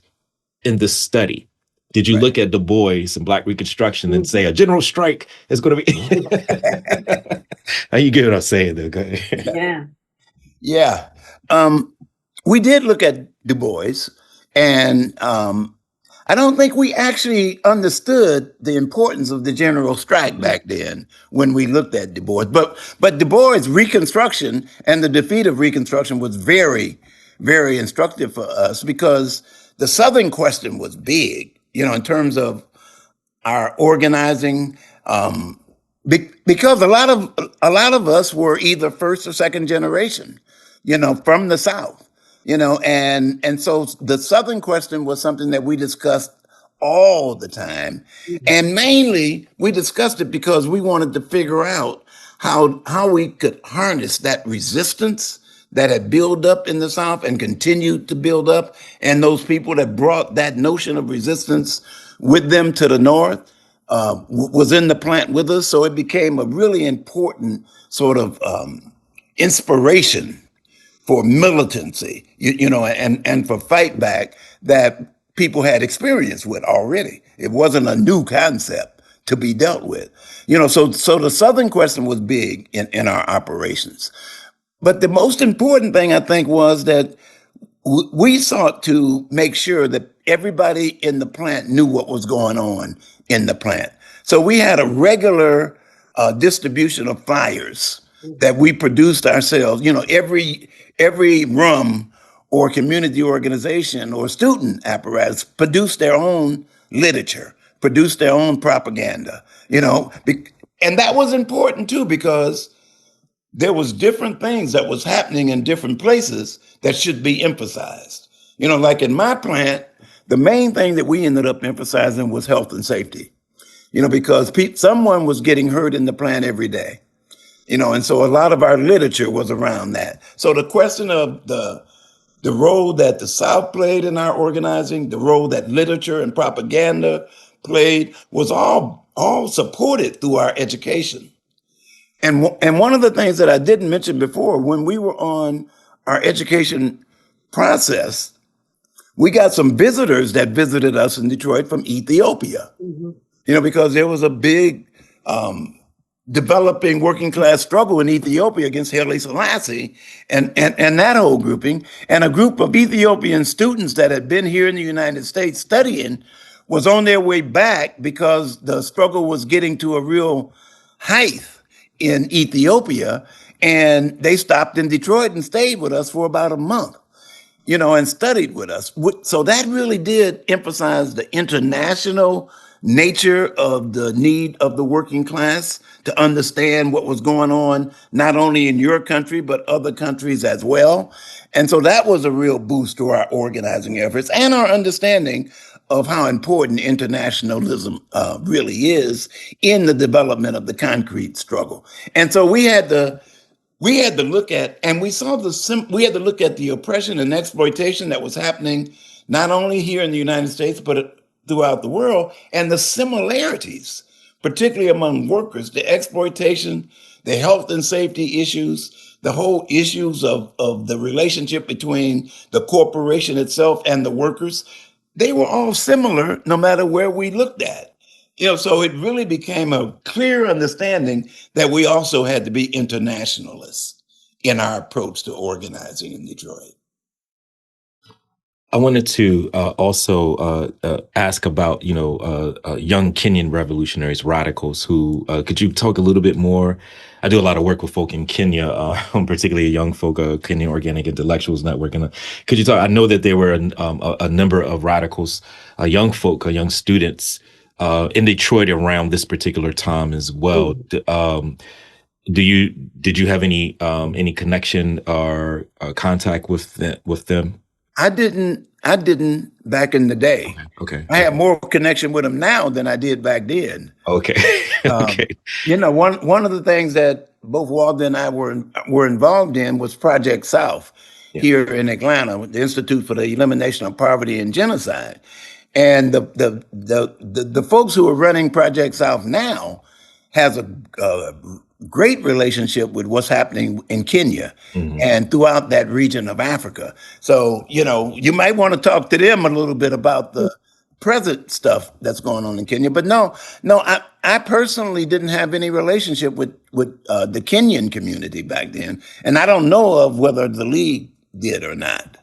in the study. Did you look at Du Bois and Black Reconstruction and say a general strike is going to be? How you get what I'm saying, though? Go ahead. Yeah. We did look at Du Bois, and I don't think we actually understood the importance of the general strike back then when we looked at Du Bois. But Du Bois' Reconstruction and the defeat of Reconstruction was very, very instructive for us, because the Southern question was big, in terms of our organizing, because a lot of us were either first or second generation, from the South. And so the Southern question was something that we discussed all the time. And mainly we discussed it because we wanted to figure out how we could harness that resistance that had built up in the South and continued to build up, and those people that brought that notion of resistance with them to the North was in the plant with us. So it became a really important sort of inspiration for militancy, and for fight back that people had experience with already. It wasn't a new concept to be dealt with. So the Southern question was big in our operations. But the most important thing, I think, was that we sought to make sure that everybody in the plant knew what was going on in the plant. So we had a regular distribution of flyers that we produced ourselves. Every room or community organization or student apparatus produced their own literature, produced their own propaganda, and that was important too, because there was different things that was happening in different places that should be emphasized. Like in my plant, the main thing that we ended up emphasizing was health and safety, because someone was getting hurt in the plant every day. And so a lot of our literature was around that. So the question of the role that the South played in our organizing, the role that literature and propaganda played, was all supported through our education. And one of the things that I didn't mention before, when we were on our education process, we got some visitors that visited us in Detroit from Ethiopia. Because there was a big developing working class struggle in Ethiopia against Haile Selassie and that whole grouping. And a group of Ethiopian students that had been here in the United States studying was on their way back because the struggle was getting to a real height in Ethiopia. And they stopped in Detroit and stayed with us for about a month, and studied with us. So that really did emphasize the international nature of the need of the working class to understand what was going on, not only in your country, but other countries as well. And so that was a real boost to our organizing efforts and our understanding of how important internationalism really is in the development of the concrete struggle. And so we had to look at, and we had to look at the oppression and exploitation that was happening not only here in the United States, but throughout the world, and the similarities, particularly among workers, the exploitation, the health and safety issues, the whole issues of the relationship between the corporation itself and the workers. They were all similar no matter where we looked at. So it really became a clear understanding that we also had to be internationalists in our approach to organizing in Detroit. I wanted to also ask about, young Kenyan revolutionaries, radicals, who could you talk a little bit more? I do a lot of work with folk in Kenya, particularly young folk, Kenyan Organic Intellectuals Network. And could you talk? I know that there were a number of radicals, young folk, young students in Detroit around this particular time as well. Did you have any connection or contact with them? I didn't back in the day. Okay. I have more connection with them now than I did back then. Okay. Okay. One of the things that both Walden and I were involved in was Project South Yeah. here in Atlanta, the Institute for the Elimination of Poverty and Genocide. And the folks who are running Project South now has a great relationship with what's happening in Kenya and throughout that region of Africa. So, you might want to talk to them a little bit about the present stuff that's going on in Kenya. But no, I personally didn't have any relationship with the Kenyan community back then. And I don't know of whether the League did or not.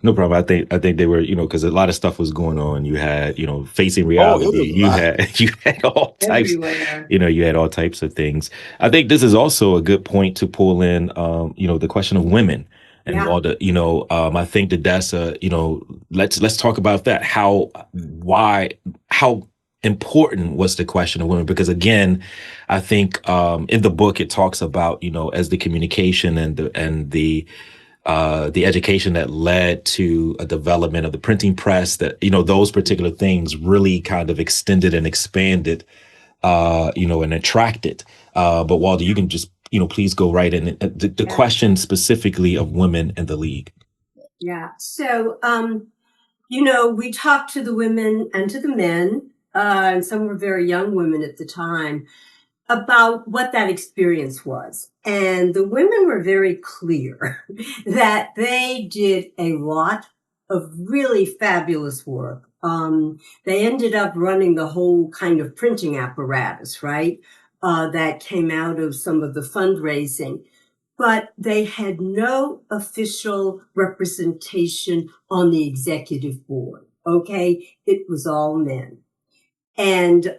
No problem. I think they were, because a lot of stuff was going on. You had, facing Oh, it reality. was a lot. You had all types. Everywhere. You had all types of things. I think this is also a good point to pull in, the question of women and Yeah. all the, I think that's let's talk about that. How important was the question of women? Because again, I think in the book it talks about, as the communication and the education that led to a development of the printing press, that those particular things really kind of extended and expanded and attracted. But Walter, you can just please go right in. The question specifically of women in the League. Yeah. So, we talked to the women and to the men, and some were very young women at the time, about what that experience was. And the women were very clear that they did a lot of really fabulous work. They ended up running the whole kind of printing apparatus, right? That came out of some of the fundraising. But they had no official representation on the executive board. Okay. It was all men. And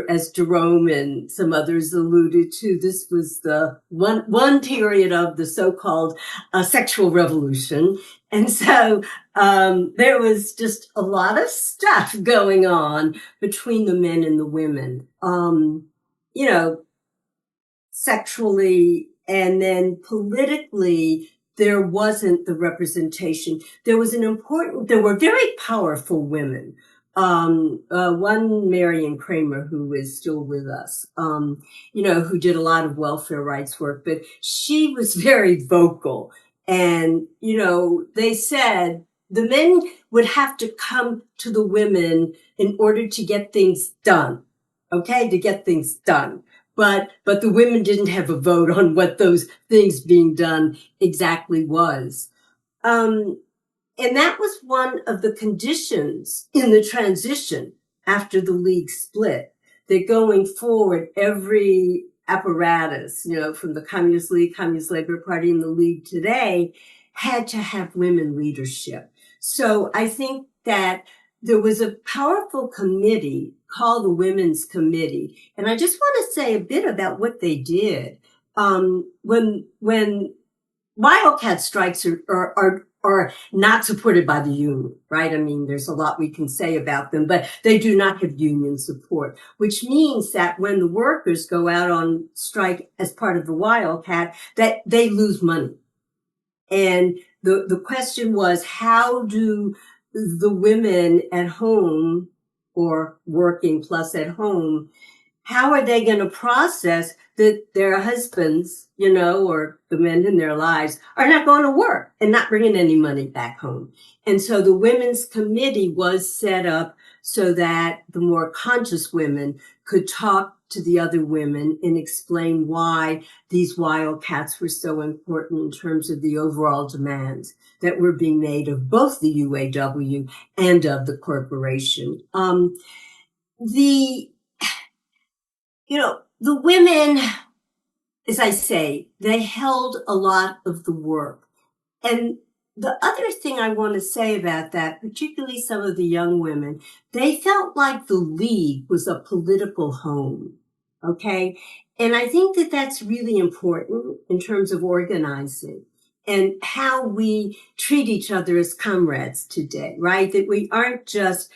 as Jerome and some others alluded to, this was the one period of the so-called sexual revolution. And so there was just a lot of stuff going on between the men and the women, sexually, and then politically. There wasn't the representation. There were very powerful women. One Marion Kramer, who is still with us, who did a lot of welfare rights work, but she was very vocal. And, they said the men would have to come to the women in order to get things done. Okay, to get things done. But the women didn't have a vote on what those things being done exactly was. And that was one of the conditions in the transition after the League split, that going forward, every apparatus, from the Communist League, Communist Labor Party, and the League today had to have women leadership. So I think that there was a powerful committee called the Women's Committee. And I just want to say a bit about what they did. When wildcat strikes are not supported by the union, right? I mean, there's a lot we can say about them, but they do not have union support, which means that when the workers go out on strike as part of the wildcat, that they lose money. And the question was, how do the women at home, or working plus at home, how are they going to process that their husbands, or the men in their lives are not going to work and not bringing any money back home? And so the Women's Committee was set up so that the more conscious women could talk to the other women and explain why these wildcats were so important in terms of the overall demands that were being made of both the UAW and of the corporation. The women, as I say, they held a lot of the work. And the other thing I want to say about that, particularly some of the young women, they felt like the League was a political home. Okay. And I think that that's really important in terms of organizing and how we treat each other as comrades today, right? That we aren't just,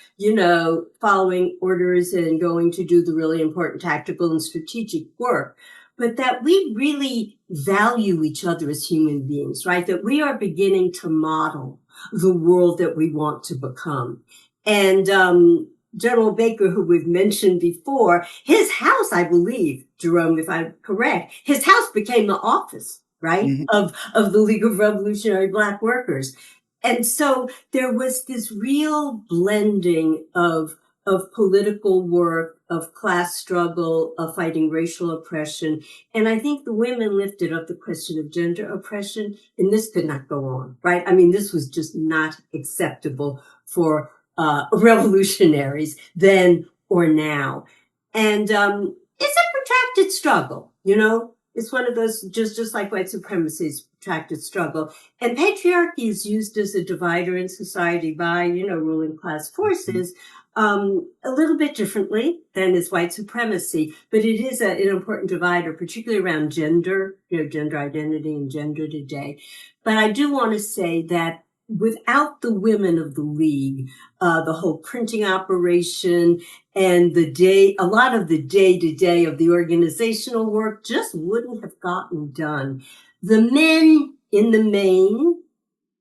following orders and going to do the really important tactical and strategic work, but that we really value each other as human beings, right? That we are beginning to model the world that we want to become. And General Baker, who we've mentioned before, his house, I believe, Jerome, if I'm correct, his house became the office, right, of the League of Revolutionary Black Workers. And so there was this real blending of political work, of class struggle, of fighting racial oppression. And I think the women lifted up the question of gender oppression, and this could not go on, right? I mean, this was just not acceptable for revolutionaries then or now. And it's a protracted struggle, It's one of those, just like white supremacy's protracted struggle. And patriarchy is used as a divider in society by, ruling class forces, a little bit differently than is white supremacy, but it is an important divider, particularly around gender, gender identity and gender today. But I do want to say that without the women of the League, the whole printing operation and a lot of the day-to-day of the organizational work just wouldn't have gotten done. The men in the main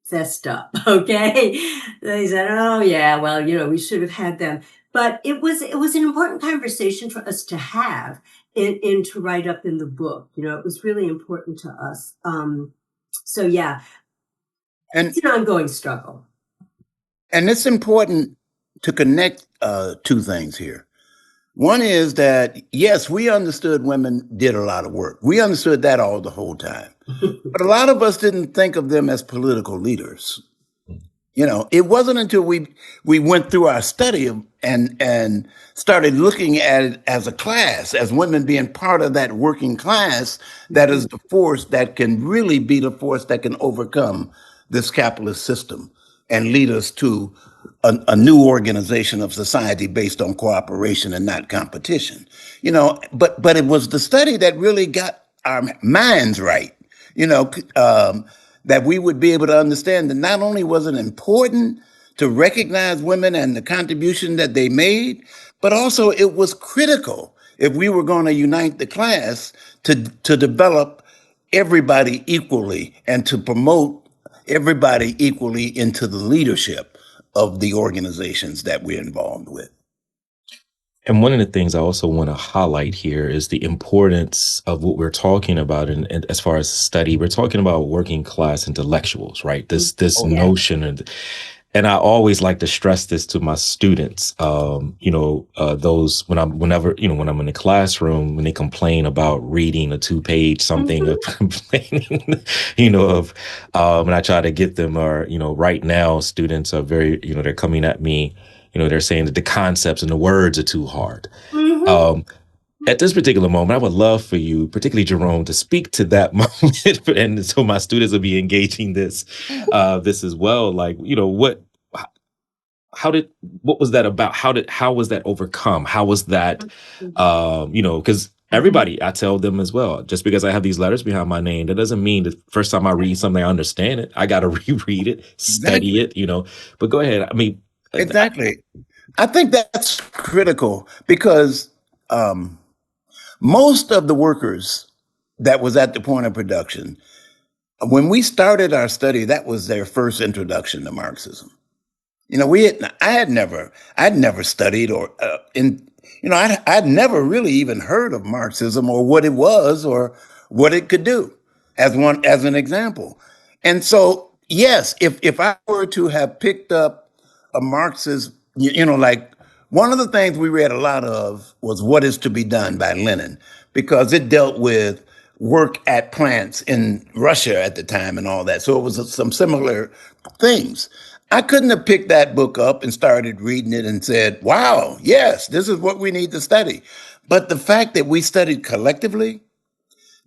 fessed up, okay? They said, oh yeah, well, we should have had them. But it was an important conversation for us to have and to write up in the book. It was really important to us. So yeah. And it's an ongoing struggle. And it's important to connect two things here. One is that, yes, we understood women did a lot of work. We understood that the whole time. But a lot of us didn't think of them as political leaders. It wasn't until we went through our study and started looking at it as a class, as women being part of that working class, that is the force that can really be the force that can overcome this capitalist system and lead us to a new organization of society based on cooperation and not competition. But it was the study that really got our minds right, that we would be able to understand that not only was it important to recognize women and the contribution that they made, but also it was critical if we were going to unite the class to develop everybody equally and to promote everybody equally into the leadership of the organizations that we're involved with. And one of the things I also want to highlight here is the importance of what we're talking about, and as far as study, we're talking about working class intellectuals, right? This Oh, yeah. notion, and I always like to stress this to my students. Those when I'm in the classroom, when they complain about reading a 2-page something, or complaining, and I try to get them, or right now students are very, they're coming at me. They're saying that the concepts and the words are too hard. Um, at this particular moment, I would love for you, particularly Jerome, to speak to that moment, and so my students will be engaging this as well. Like, what was that about? How was that overcome? How was that, because everybody, I tell them as well, just because I have these letters behind my name, that doesn't mean that first time I read something, I understand it. I got to reread it, study Exactly. it, but go ahead. I mean, Exactly. I think that's critical because most of the workers that was at the point of production, when we started our study, that was their first introduction to Marxism. I'd never studied I'd never really even heard of Marxism or what it was or what it could do as an example. And so, yes, if I were to have picked up a Marxist, like one of the things we read a lot of was What Is to Be Done by Lenin, because it dealt with work at plants in Russia at the time and all that. So it was some similar things. I couldn't have picked that book up and started reading it and said, wow, yes, this is what we need to study. But the fact that we studied collectively,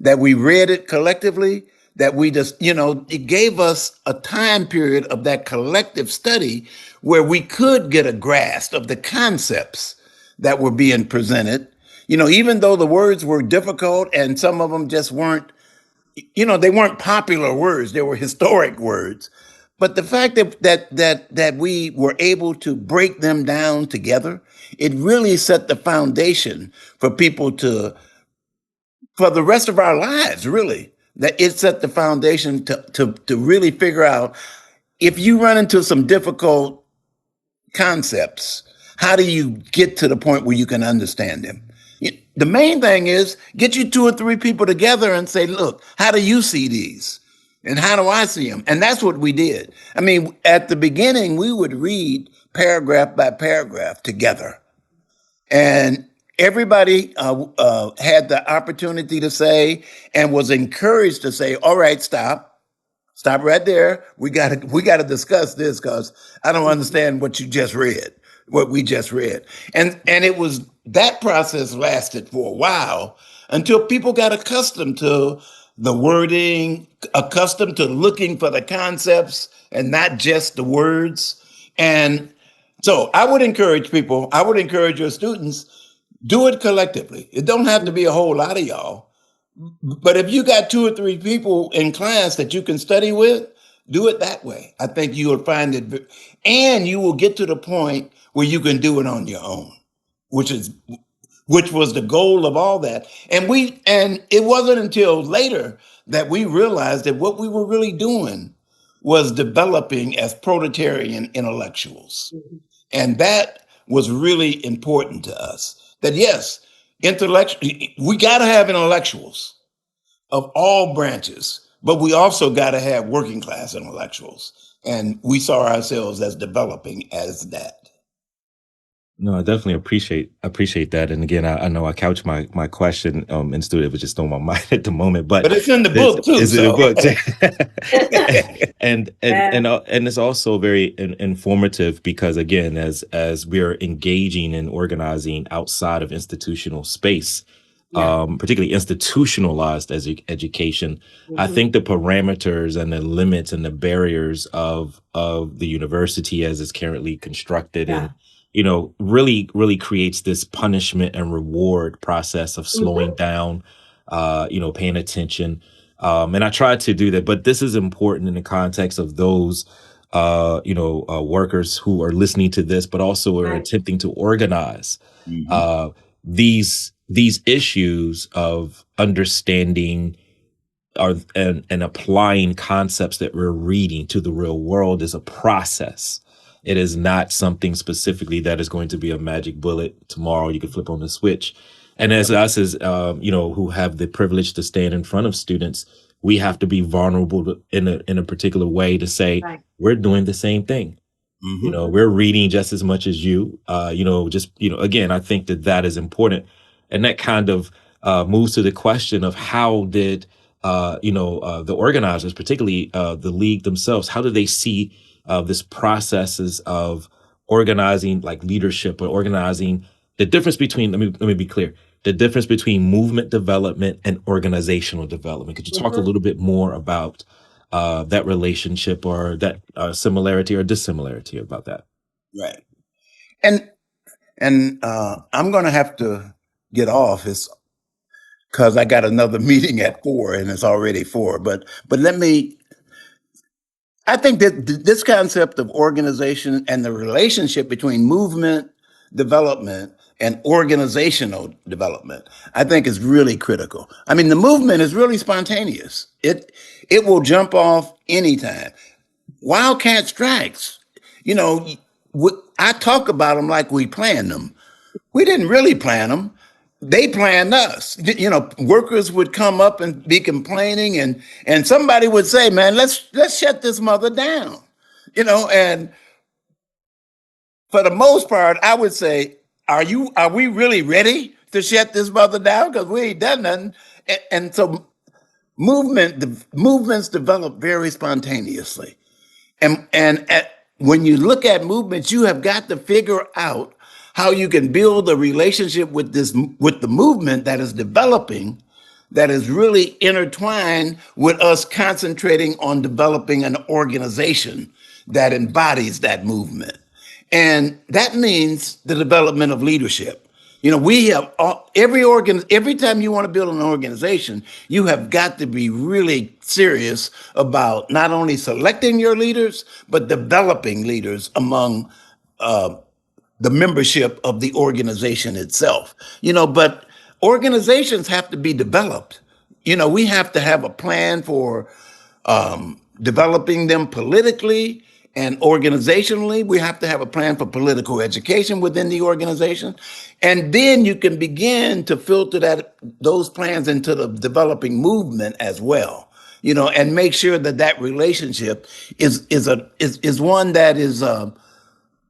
that we read it collectively, that we just, it gave us a time period of that collective study where we could get a grasp of the concepts that were being presented. Even though the words were difficult and some of them just weren't, they weren't popular words, they were historic words. But the fact that we were able to break them down together, it really set the foundation for people for the rest of our lives, really. That it set the foundation to really figure out if you run into some difficult concepts, how do you get to the point where you can understand them? The main thing is get you 2 or 3 people together and say, look, how do you see these? And how do I see them? And that's what we did. I mean, at the beginning, we would read paragraph by paragraph together. And everybody had the opportunity to say and was encouraged to say, all right, stop right there. We gotta discuss this because I don't understand what we just read. And it was that process lasted for a while until people got accustomed to the wording, accustomed to looking for the concepts and not just the words. And so I would encourage your students, do it collectively. It don't have to be a whole lot of y'all. But if you got 2 or 3 people in class that you can study with, do it that way. I think you will find it, and you will get to the point where you can do it on your own, which is which was the goal of all that. And it wasn't until later that we realized that what we were really doing was developing as proletarian intellectuals. And that was really important to us. That yes, we got to have intellectuals of all branches, but we also got to have working class intellectuals. And we saw ourselves as developing as that. No, I definitely appreciate that. And again, I know I couched my question in studio, it was just on my mind at the moment, but But it's in the this book too. is in the So book. And it's also very informative because again, as we're engaging and organizing outside of institutional space, particularly institutionalized education, I think the parameters and the limits and the barriers of the university as it's currently constructed and really creates this punishment and reward process of slowing down, paying attention. And I try to do that, but this is important in the context of those, workers who are listening to this, but also are attempting to organize, mhm. uh, these issues of understanding and applying concepts that we're reading to the real world is a process. It is not something specifically that is going to be a magic bullet. Tomorrow you can flip on the switch. And as us, as who have the privilege to stand in front of students, we have to be vulnerable in a particular way to say, Right. we're doing the same thing. We're reading just as much as you. Again, I think that is important, and that kind of moves to the question of how did the organizers, particularly the league themselves, how do they see this processes of organizing, like leadership or organizing? The difference between let me be clear. The difference between movement development and organizational development. Could you talk a little bit more about that relationship or that similarity or dissimilarity about that? Right. And I'm going to have to get off. It's because I got another meeting at 4 and it's already 4. But I think that this concept of organization and the relationship between movement development and organizational development, I think is really critical. I mean, the movement is really spontaneous. It will jump off anytime. Wildcat strikes, you know, I talk about them like we planned them. We didn't really plan them. They planned us. Workers would come up and be complaining, and somebody would say, "Man, let's shut this mother down." And for the most part, I would say, Are we really ready to shut this mother down? Because we ain't done nothing. And so movements develop very spontaneously. When you look at movements, you have got to figure out how you can build a relationship with the movement that is developing, that is really intertwined with us concentrating on developing an organization that embodies that movement. And that means the development of leadership. We have every time you want to build an organization, you have got to be really serious about not only selecting your leaders, but developing leaders among the membership of the organization itself. But organizations have to be developed. We have to have a plan for developing them politically and organizationally. We have to have a plan for political education within the organization. And then you can begin to filter those plans into the developing movement as well, and make sure that relationship is one that is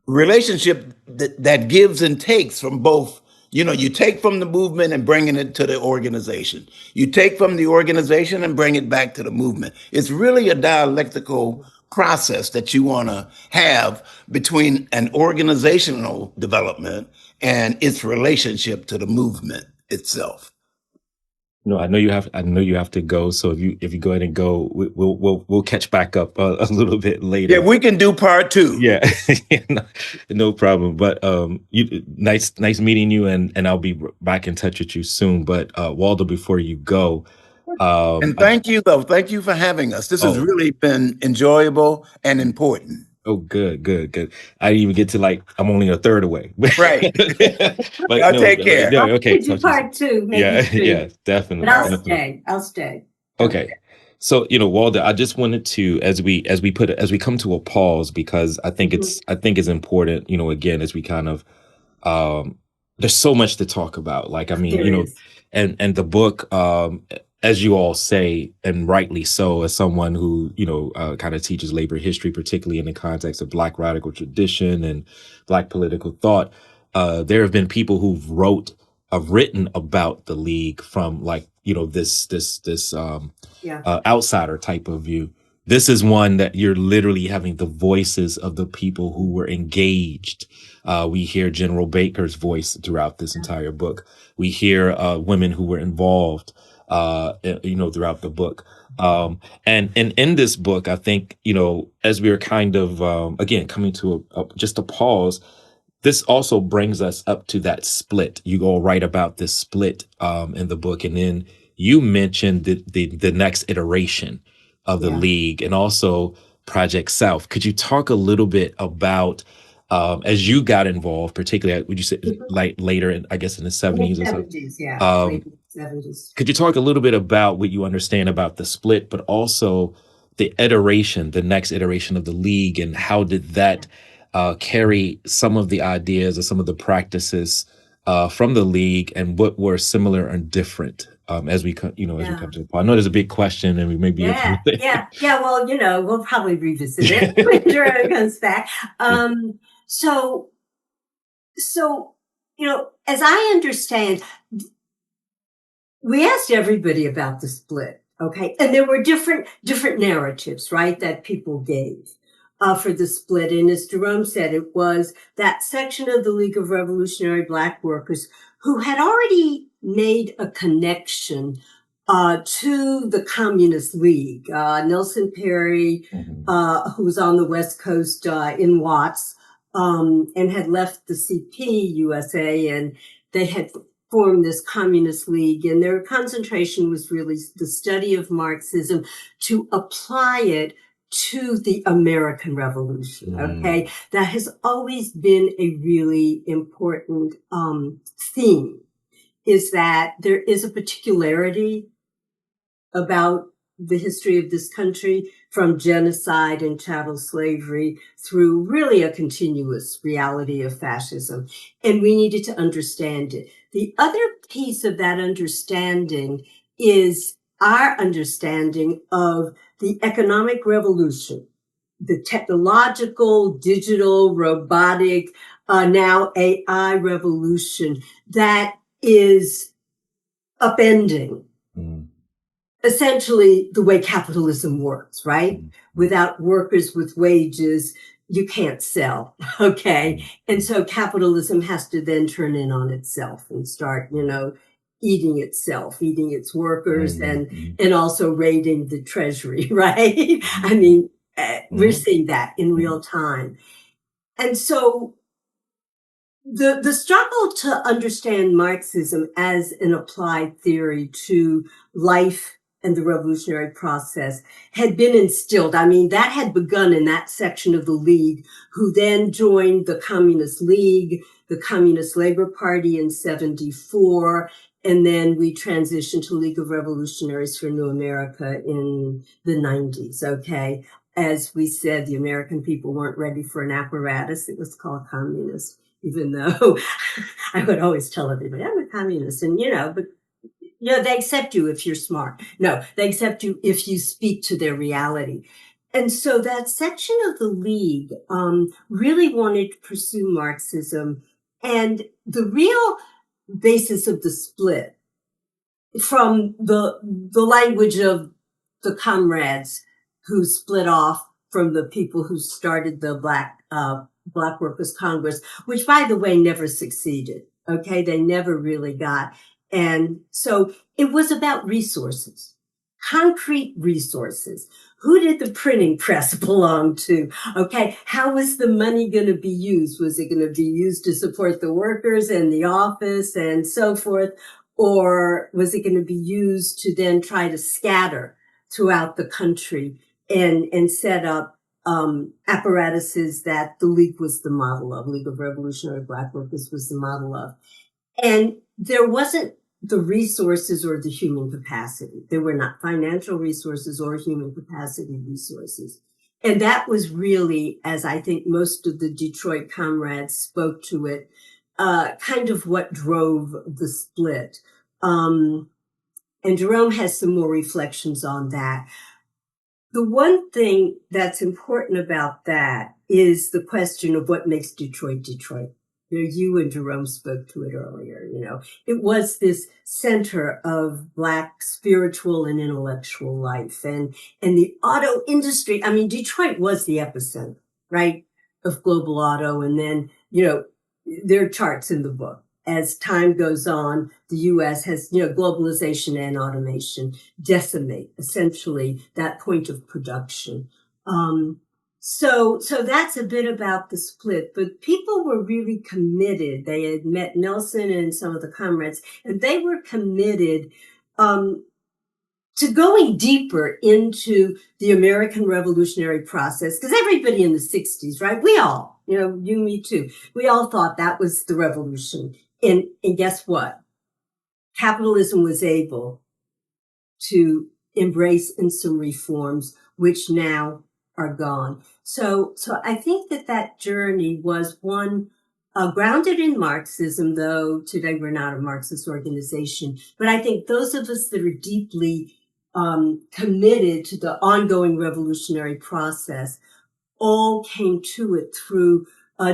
relationship that gives and takes from both. You take from the movement and bringing it to the organization. You take from the organization and bring it back to the movement. It's really a dialectical process that you want to have between an organizational development and its relationship to the movement itself. I know you have to go. So if you go ahead and go, we'll catch back up a little bit later. Yeah, we can do part 2. Yeah, no problem. But nice meeting you, and I'll be back in touch with you soon. But Waldo, before you go, and thank you for having us. This has really been enjoyable and important. Oh, good. I didn't even get to I'm only a third away. Right. But I'll take care. I'll okay. do part 2, maybe 3. Yeah, definitely. But I'll stay. Okay. So, Waldo, I just wanted to, as we come to a pause, because I think it's important, again, as we kind of, there's so much to talk about. And the book, as you all say, and rightly so, as someone who, kind of teaches labor history, particularly in the context of Black radical tradition and Black political thought, there have been people who've written about the League from this outsider type of view. This is one that you're literally having the voices of the people who were engaged. We hear General Baker's voice throughout this entire book. We hear women who were involved, throughout the book. And in this book, I think, as we are kind of, again, coming to just a pause, this also brings us up to that split. You all write about this split in the book, and then you mentioned the next iteration of the League and also Project South. Could you talk a little bit about as you got involved, particularly, would you say later, I guess in the 70s or so? 70s, yeah. Late 70s. Could you talk a little bit about what you understand about the split, but also the next iteration of the League, and how did that carry some of the ideas or some of the practices from the League, and what were similar and different as we come to the point? I know there's a big question, and we may be able to. Well, we'll probably revisit it when Jerome comes back. So, as I understand, we asked everybody about the split, okay? And there were different narratives, right, that people gave for the split. And as Jerome said, it was that section of the League of Revolutionary Black Workers who had already made a connection to the Communist League. Nelson Perry, who was on the West Coast in Watts, and had left the CP USA, and they had formed this Communist League, and their concentration was really the study of Marxism to apply it to the American Revolution. Okay, that has always been a really important theme, is that there is a particularity about the history of this country, from genocide and chattel slavery through really a continuous reality of fascism. And we needed to understand it. The other piece of that understanding is our understanding of the economic revolution, the technological, digital, robotic, now AI revolution that is upending essentially the way capitalism works, right? Without workers with wages, you can't sell. Okay. And so capitalism has to then turn in on itself and start, eating itself, eating its workers, and also raiding the treasury, right? I mean, we're seeing that in real time. And so the struggle to understand Marxism as an applied theory to life and the revolutionary process had been instilled. I mean, that had begun in that section of the League, who then joined the Communist League, the Communist Labor Party in 1974, and then we transitioned to League of Revolutionaries for New America in the 1990s, okay? As we said, the American people weren't ready for an apparatus. It was called communist, even though I would always tell everybody, I'm a communist, and, but they accept you if you're smart. No, they accept you if you speak to their reality. And so that section of the League really wanted to pursue Marxism, and the real basis of the split, from the language of the comrades who split off from the people who started the Black Workers Congress, which, by the way, never succeeded. Okay, they never really got. And so it was about resources, concrete resources. Who did the printing press belong to? Okay, how was the money going to be used? Was it going to be used to support the workers and the office and so forth? Or was it going to be used to then try to scatter throughout the country and set up apparatuses that the League was the model of, League of Revolutionary Black Workers was the model of? And there wasn't the resources or the human capacity. There were not financial resources or human capacity resources. And that was really, as I think most of the Detroit comrades spoke to it, kind of what drove the split. And Jerome has some more reflections on that. The one thing that's important about that is the question of what makes Detroit, Detroit. You and Jerome spoke to it earlier, It was this center of Black spiritual and intellectual life. And the auto industry, I mean, Detroit was the epicenter, right, of global auto. And then, there are charts in the book. As time goes on, the U.S. has, globalization and automation decimate essentially that point of production. So that's a bit about the split, but people were really committed. They had met Nelson and some of the comrades, and they were committed to going deeper into the American revolutionary process, because everybody in the 60s, right? We all, you, me too, we all thought that was the revolution. And guess what? Capitalism was able to embrace in some reforms, which now are gone. So I think that journey was one grounded in Marxism, though today we're not a Marxist organization. But I think those of us that are deeply committed to the ongoing revolutionary process all came to it through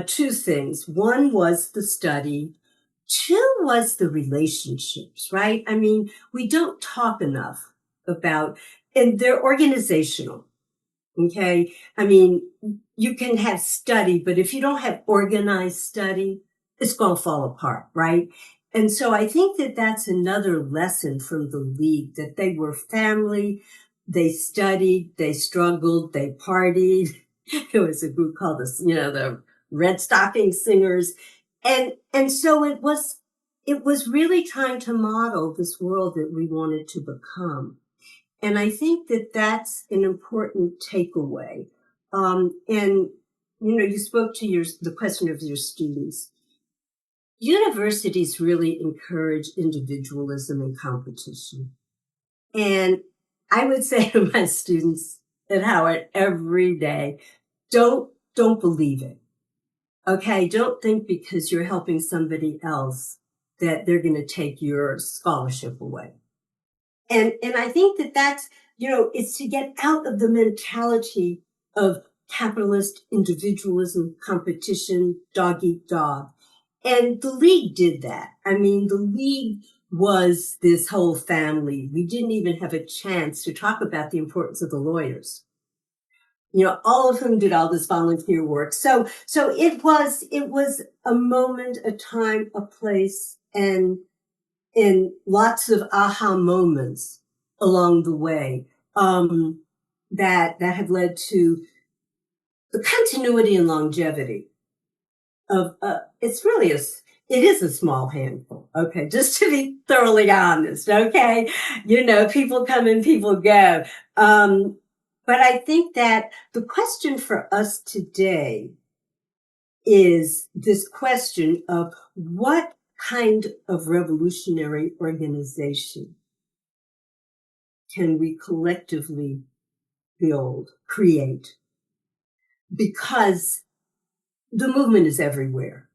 two things. One was the study. Two was the relationships, right? I mean, we don't talk enough about, and they're organizational. Okay. I mean, you can have study, but if you don't have organized study, it's going to fall apart, right? And so I think that's another lesson from the League, that they were family, they studied, they struggled, they partied. There was a group called the Red Stocking Singers. And so it was really trying to model this world that we wanted to become. And I think that's an important takeaway. And, you spoke to the question of your students. Universities really encourage individualism and competition. And I would say to my students at Howard every day, don't believe it. Okay. Don't think because you're helping somebody else that they're going to take your scholarship away. And I think that's, it's to get out of the mentality of capitalist individualism, competition, dog eat dog. And the League did that. I mean, the League was this whole family. We didn't even have a chance to talk about the importance of the lawyers. All of whom did all this volunteer work. So it was a moment, a time, a place, and lots of aha moments along the way that have led to the continuity and longevity of it is a small handful. Okay, just to be thoroughly honest. Okay, people come and people go. But I think that the question for us today is this question of what kind of revolutionary organization can we collectively create? Because the movement is everywhere.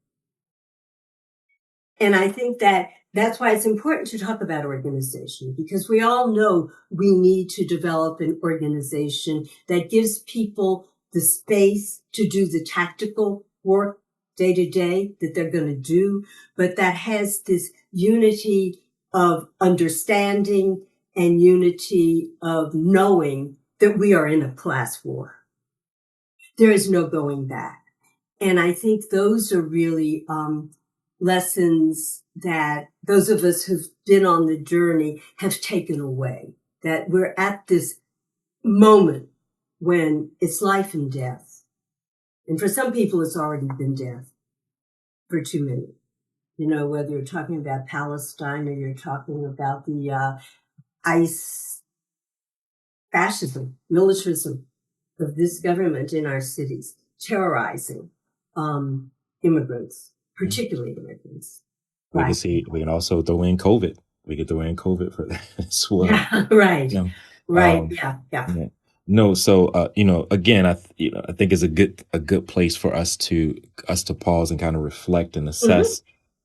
And I think that's why it's important to talk about organization, because we all know we need to develop an organization that gives people the space to do the tactical work day to day that they're going to do, but that has this unity of understanding and unity of knowing that we are in a class war. There is no going back. And I think those are really lessons that those of us who've been on the journey have taken away, that we're at this moment when it's life and death. And for some people, it's already been death for too many. Whether you're talking about Palestine or you're talking about the ICE fascism, militarism of this government in our cities, terrorizing immigrants, particularly immigrants. We can also throw in COVID. We could throw in COVID for that as well. Yeah, right. Right. Yeah. No, so again, I think it's a good place for us to pause and kind of reflect and assess.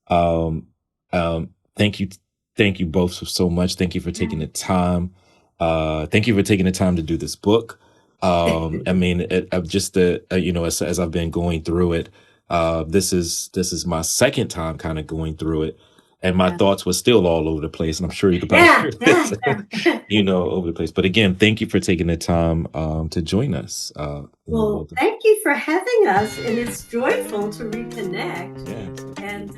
Thank you both so much. Thank you for taking the time. Thank you for taking the time to do this book. I mean, as I've been going through it, this is my second time kind of going through it. And my thoughts were still all over the place. And I'm sure you could probably hear this, over the place. But again, thank you for taking the time to join us. Well, thank you for having us. And it's joyful to reconnect. Yeah. And